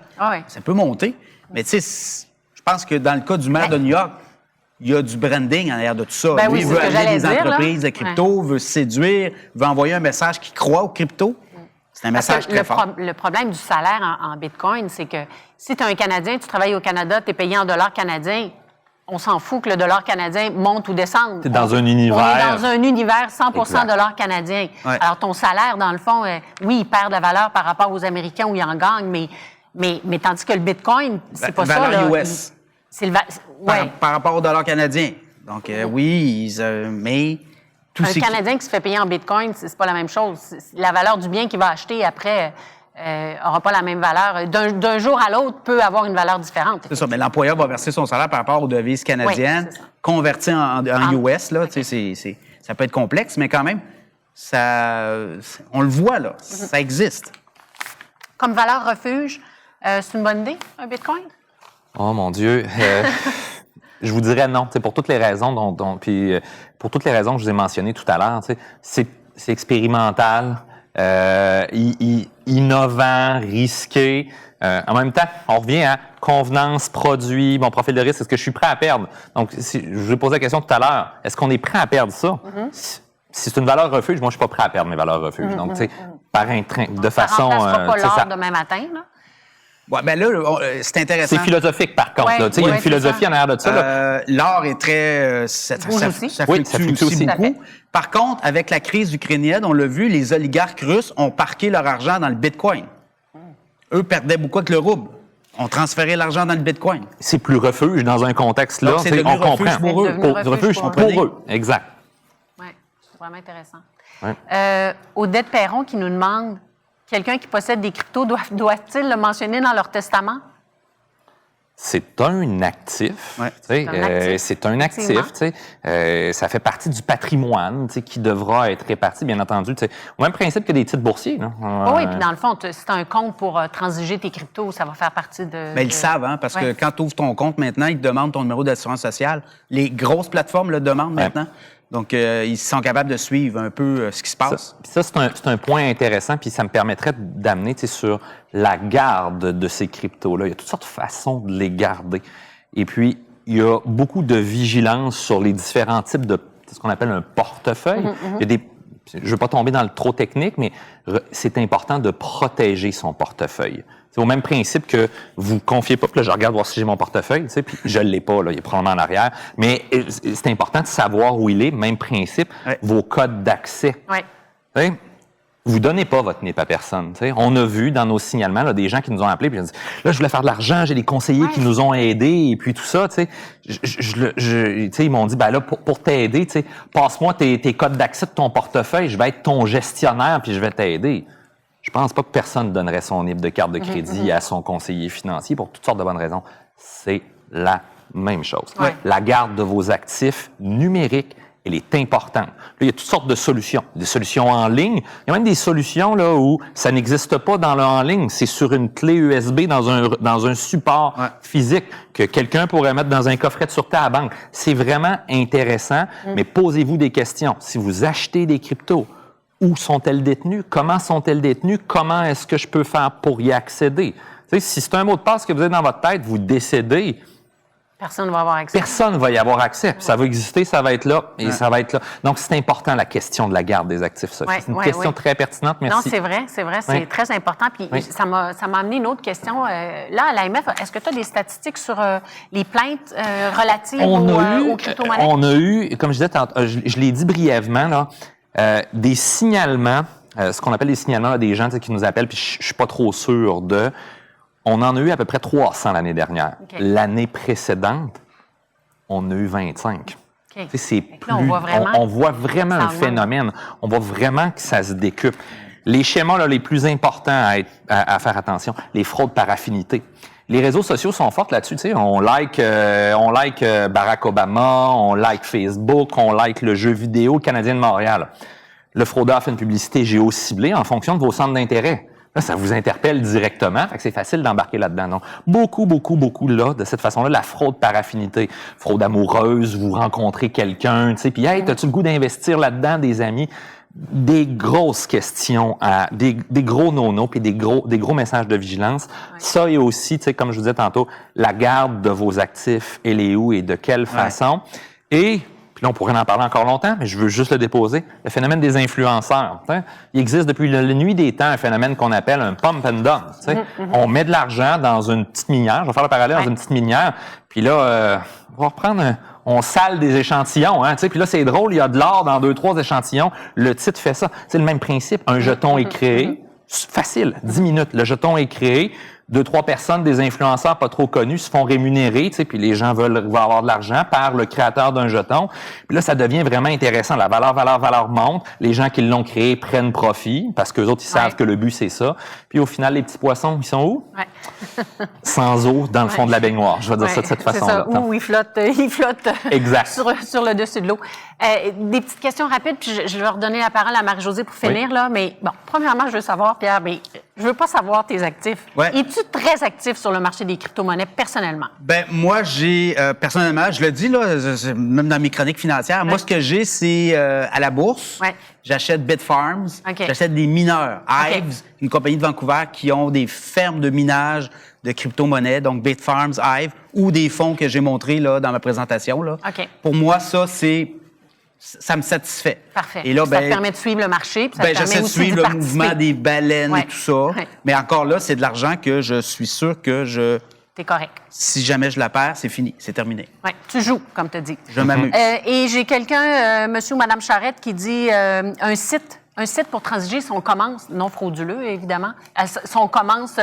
Ça peut monter. Mais tu sais, je pense que dans le cas du maire de New York, il y a du branding en arrière de tout ça. Lui, il veut amener des entreprises de crypto, veut séduire, veut envoyer un message qui croit au crypto. C'est un message très fort. Le problème du salaire en Bitcoin, c'est que si tu es un Canadien, tu travailles au Canada, tu es payé en dollars canadiens, on s'en fout que le dollar canadien monte ou descende. Tu es dans un univers. On est dans un univers 100% dollars canadiens. Alors, ton salaire, dans le fond, oui, il perd de la valeur par rapport aux Américains où il en gagne, mais tandis que le Bitcoin, c'est pas ça. Valeur US. Ouais. Par rapport au dollar canadien. Donc, oui, mais... Un Canadien qui se fait payer en Bitcoin, c'est pas la même chose. La valeur du bien qu'il va acheter après n'aura pas la même valeur. D'un jour à l'autre, peut avoir une valeur différente. C'est ça, mais l'employeur va verser son salaire par rapport aux devises canadiennes, converties en US. Là, ça peut être complexe, mais quand même, on le voit, là, ça existe. Comme valeur refuge, c'est une bonne idée, un Bitcoin? Oh mon Dieu! Je vous dirais non, pour toutes les raisons puis pour toutes les raisons que je vous ai mentionnées tout à l'heure, c'est expérimental, innovant, risqué. En même temps, on revient à convenance, produit, mon profil de risque, est-ce que je suis prêt à perdre? Donc, je vous ai posé la question tout à l'heure, est-ce qu'on est prêt à perdre ça? Si c'est une valeur refuge, moi, je suis pas prêt à perdre mes valeurs refuge. Donc, tu sais, par un train, de façon... Ça ne remplacera pas l'or demain matin, là? Ouais, ben là, c'est intéressant. C'est philosophique, par contre. Il y a une philosophie en arrière de ça. L'or est très... ça fluctue aussi beaucoup. Par contre, avec la crise ukrainienne, on l'a vu, les oligarques russes ont parqué leur argent dans le Bitcoin. Eux perdaient beaucoup avec le rouble. On transférait l'argent dans le Bitcoin. C'est plus refuge dans un contexte-là. C'est devenu refuge pour eux. Refuge pour eux, exact. Oui, c'est vraiment intéressant. Odette Perron qui nous demande... Quelqu'un qui possède des cryptos, doit-il le mentionner dans leur testament? C'est un actif. C'est un actif. Ça fait partie du patrimoine qui devra être réparti, bien entendu. Au même principe que des titres boursiers. Là. Oui, puis dans le fond, si tu as un compte pour transiger tes cryptos, ça va faire partie de... Mais ils le savent, parce que quand tu ouvres ton compte maintenant, ils te demandent ton numéro d'assurance sociale. Les grosses plateformes le demandent maintenant. Donc, ils sont capables de suivre un peu ce qui se passe. Ça c'est un point intéressant, puis ça me permettrait d'amener sur la garde de ces cryptos-là. Il y a toutes sortes de façons de les garder. Et puis, il y a beaucoup de vigilance sur les différents types de ce qu'on appelle un portefeuille. Il y a je ne veux pas tomber dans le trop technique, mais c'est important de protéger son portefeuille. C'est au même principe que vous ne confiez pas, puis là, je regarde voir si j'ai mon portefeuille, puis je ne l'ai pas, là, il est probablement en arrière. Mais c'est important de savoir où il est, même principe, vos codes d'accès. Vous ne donnez pas votre NIP à personne. On a vu dans nos signalements là, des gens qui nous ont appelés et ont dit « Là, je voulais faire de l'argent, j'ai des conseillers qui nous ont aidés, et puis tout ça. » Ils m'ont dit « Ben là, pour t'aider, passe-moi tes codes d'accès de ton portefeuille, je vais être ton gestionnaire, puis je vais t'aider. » Je pense pas que personne donnerait son NIP de carte de crédit à son conseiller financier pour toutes sortes de bonnes raisons. C'est la même chose. La garde de vos actifs numériques, elle est importante. Là, il y a toutes sortes de solutions. Des solutions en ligne. Il y a même des solutions là où ça n'existe pas dans le en ligne. C'est sur une clé USB dans un support physique que quelqu'un pourrait mettre dans un coffret de sûreté à la banque. C'est vraiment intéressant, mais posez-vous des questions. Si vous achetez des cryptos, où sont-elles détenues? Comment sont-elles détenues? Comment est-ce que je peux faire pour y accéder? Si c'est un mot de passe que vous avez dans votre tête, vous décédez, personne ne va avoir accès. Personne ne va y avoir accès. Ça va exister, ça va être là et ça va être là. Donc, c'est important, la question de la garde des actifs, Sophie. C'est une question très pertinente. Merci. Non, c'est vrai. C'est très important. Puis, ça m'a amené une autre question. Là, à l'AMF, est-ce que tu as des statistiques sur les plaintes relatives aux crypto-monnaies? On a eu, comme je disais, je l'ai dit brièvement, là, des signalements, ce qu'on appelle des signalements, là, des gens qui nous appellent, puis je suis pas trop sûr de... On en a eu à peu près 300 l'année dernière. L'année précédente, on a eu 25. C'est plus, on voit vraiment un phénomène. On voit vraiment que ça se décuple. Les schémas là, les plus importants à faire attention, les fraudes par affinité. Les réseaux sociaux sont forts là-dessus. Tu sais, on like Barack Obama, on like Facebook, on like le jeu vidéo Canadien de Montréal. Le fraudeur fait une publicité géo-ciblée en fonction de vos centres d'intérêt. Là, ça vous interpelle directement, fait que c'est facile d'embarquer là-dedans. Donc, beaucoup, là, de cette façon-là, la fraude par affinité. Fraude amoureuse, vous rencontrez quelqu'un, tu sais, puis hey, t'as-tu le goût d'investir là-dedans, des amis? Des grosses questions, des gros no-no, puis des gros messages de vigilance. Ouais. Ça, et aussi, tu sais, comme je vous disais tantôt, la garde de vos actifs, et les où et de quelle façon. Et là, on pourrait en parler encore longtemps, mais je veux juste le déposer. Le phénomène des influenceurs. T'sais. Il existe depuis la nuit des temps un phénomène qu'on appelle un pump and dump. On met de l'argent dans une petite minière. Je vais faire le parallèle dans une petite minière. Puis là, on va reprendre on sale des échantillons. Puis là, c'est drôle, il y a de l'or dans 2-3 échantillons. Le titre fait ça. C'est le même principe. Un jeton est créé. Facile, 10 minutes. Le jeton est créé. 2-3 personnes, des influenceurs pas trop connus, se font rémunérer, tu sais, puis les gens veulent avoir de l'argent par le créateur d'un jeton. Puis là, ça devient vraiment intéressant. La valeur monte. Les gens qui l'ont créé prennent profit parce qu'eux autres, ils savent que le but, c'est ça. Puis au final, les petits poissons, ils sont où? Sans eau, dans le fond de la baignoire. Je vais dire ça de cette façon-là. C'est ça, où ils flottent exact. sur le dessus de l'eau. Des petites questions rapides, puis je vais redonner la parole à Marie-Josée pour finir, là. Mais bon, premièrement, je veux savoir, Pierre, mais je veux pas savoir tes actifs. Es-tu très actif sur le marché des crypto-monnaies personnellement? Ben moi, j'ai personnellement, je le dis là, même dans mes chroniques financières, moi ce que j'ai, c'est à la bourse. J'achète Bitfarms, j'achète des mineurs, Hives, une compagnie de Vancouver qui ont des fermes de minage de crypto-monnaies, donc Bitfarms, Hive, ou des fonds que j'ai montrés là dans ma présentation là. Pour moi, ça me satisfait. Parfait. Et là, ça te permet de suivre le marché. Puis ça te j'essaie permet de aussi suivre le mouvement des baleines et tout ça. Mais encore là, c'est de l'argent que je suis sûr que T'es correct. Si jamais je la perds, c'est fini, c'est terminé. Oui, tu joues, comme tu as dit. Je m'amuse. Et j'ai quelqu'un, monsieur ou madame Charette, qui dit un site pour transiger, si on commence, non frauduleux, évidemment. Si on commence,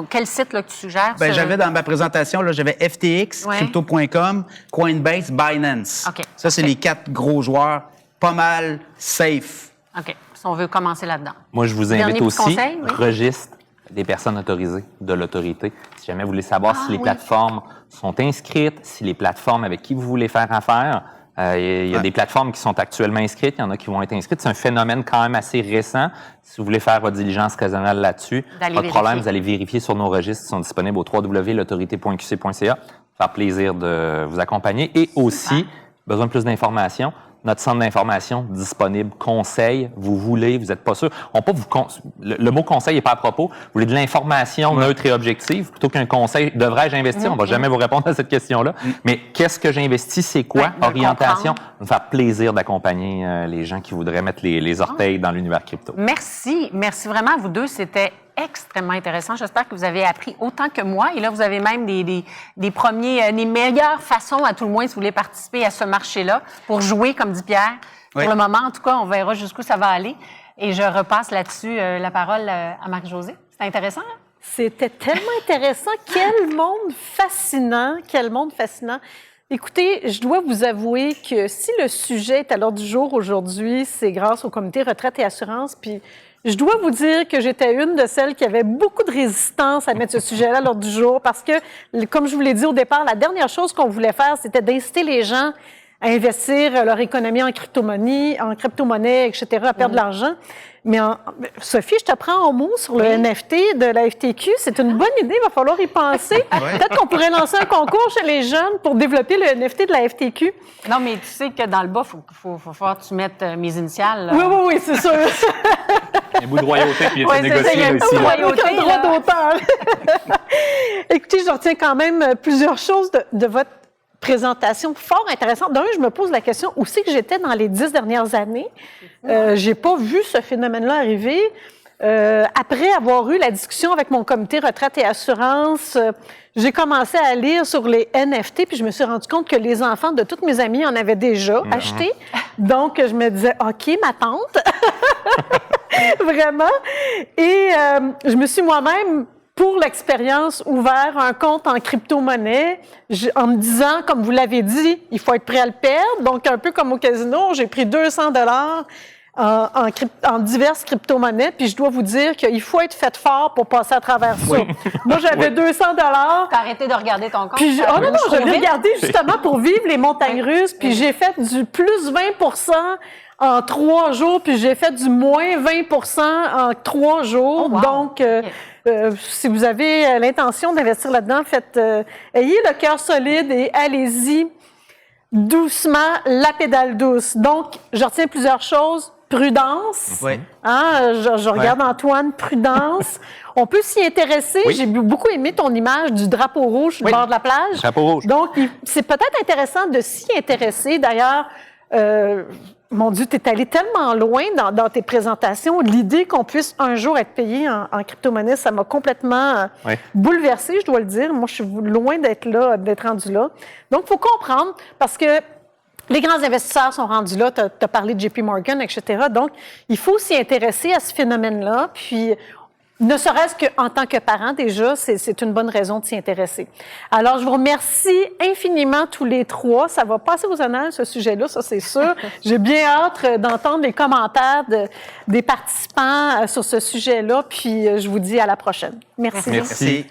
quel site là, que tu suggères? J'avais dans ma présentation, là, j'avais FTX, Crypto.com, Coinbase, Binance. Ça, c'est les 4 gros joueurs, pas mal safe. OK. Si on veut commencer là-dedans. Moi, je vous invite aussi, registre des personnes autorisées de l'autorité. Si jamais vous voulez savoir si les plateformes sont inscrites, si les plateformes avec qui vous voulez faire affaire, il y a des plateformes qui sont actuellement inscrites, il y en a qui vont être inscrites. C'est un phénomène quand même assez récent. Si vous voulez faire votre diligence raisonnable là-dessus, pas de problème, vous allez vérifier sur nos registres qui sont disponibles au www.l'autorité.qc.ca. Faire plaisir de vous accompagner. Et aussi, besoin de plus d'informations, notre centre d'information disponible, conseil, vous n'êtes pas sûr. Le mot conseil n'est pas à propos. Vous voulez de l'information neutre et objective plutôt qu'un conseil. Devrais-je investir? On ne va jamais vous répondre à cette question-là. Mais qu'est-ce que j'investis? C'est quoi? Orientation. Ça me fait plaisir d'accompagner les gens qui voudraient mettre les orteils dans l'univers crypto. Merci. Merci vraiment à vous deux. C'était extrêmement intéressant. J'espère que vous avez appris autant que moi. Et là, vous avez même des meilleures façons, à tout le moins, si vous voulez participer à ce marché-là, pour jouer, comme dit Pierre. Pour le moment, en tout cas, on verra jusqu'où ça va aller. Et je repasse là-dessus la parole à Marie-Josée. C'était intéressant, hein? C'était tellement intéressant. Quel monde fascinant. Quel monde fascinant. Écoutez, je dois vous avouer que si le sujet est à l'ordre du jour aujourd'hui, c'est grâce au comité retraite et assurance. Puis je dois vous dire que j'étais une de celles qui avait beaucoup de résistance à mettre ce sujet-là à l'ordre du jour parce que, comme je vous l'ai dit au départ, la dernière chose qu'on voulait faire, c'était d'inciter les gens à investir leur économie en crypto-monnaie, etc., à perdre de l'argent. Mais Sophie, je te prends en mot sur le NFT de la FTQ. C'est une bonne idée, il va falloir y penser. Peut-être qu'on pourrait lancer un concours chez les jeunes pour développer le NFT de la FTQ. Non, mais tu sais que dans le bas, il faut que tu mettes mes initiales. Oui, c'est sûr. Il y a un bout de royauté qui est négocié ici. Il y a un droit d'auteur. Écoutez, je retiens quand même plusieurs choses de votre présentation fort intéressante. D'un, je me pose la question, où c'est que j'étais dans les 10 dernières années? J'ai pas vu ce phénomène-là arriver. Après avoir eu la discussion avec mon comité retraite et assurance, j'ai commencé à lire sur les NFT, puis je me suis rendu compte que les enfants de toutes mes amies en avaient déjà acheté. Donc, je me disais, OK, ma tante. Vraiment. Et je me suis moi-même, pour l'expérience, ouvert un compte en crypto-monnaie en me disant, comme vous l'avez dit, il faut être prêt à le perdre. Donc, un peu comme au casino, j'ai pris 200 $ en diverses crypto-monnaies, puis je dois vous dire qu'il faut être fait fort pour passer à travers ça. Moi, j'avais 200 $. T'as arrêté de regarder ton compte? Puis non, je l'ai regardé justement pour vivre les montagnes russes, puis j'ai fait du plus 20% en 3 jours, puis j'ai fait du moins 20% en 3 jours. Oh, wow. Donc, si vous avez l'intention d'investir là-dedans, ayez le cœur solide et allez-y doucement, la pédale douce. Donc, je retiens plusieurs choses. Prudence. Oui. Hein, je regarde Antoine, prudence. On peut s'y intéresser. Oui. J'ai beaucoup aimé ton image du drapeau rouge sur le bord de la plage. Drapeau rouge. Donc, c'est peut-être intéressant de s'y intéresser. D'ailleurs, mon Dieu, tu es allé tellement loin dans tes présentations. L'idée qu'on puisse un jour être payé en crypto-monnaie, ça m'a complètement bouleversée, je dois le dire. Moi, je suis loin d'être rendu là. Donc, il faut comprendre, parce que les grands investisseurs sont rendus là. Tu as parlé de JP Morgan, etc. Donc, il faut s'y intéresser à ce phénomène-là. Puis, ne serait-ce qu'en tant que parent, déjà, c'est une bonne raison de s'y intéresser. Alors, je vous remercie infiniment tous les 3. Ça va passer aux annales, ce sujet-là, ça c'est sûr. J'ai bien hâte d'entendre les commentaires des participants sur ce sujet-là. Puis, je vous dis à la prochaine. Merci. Merci.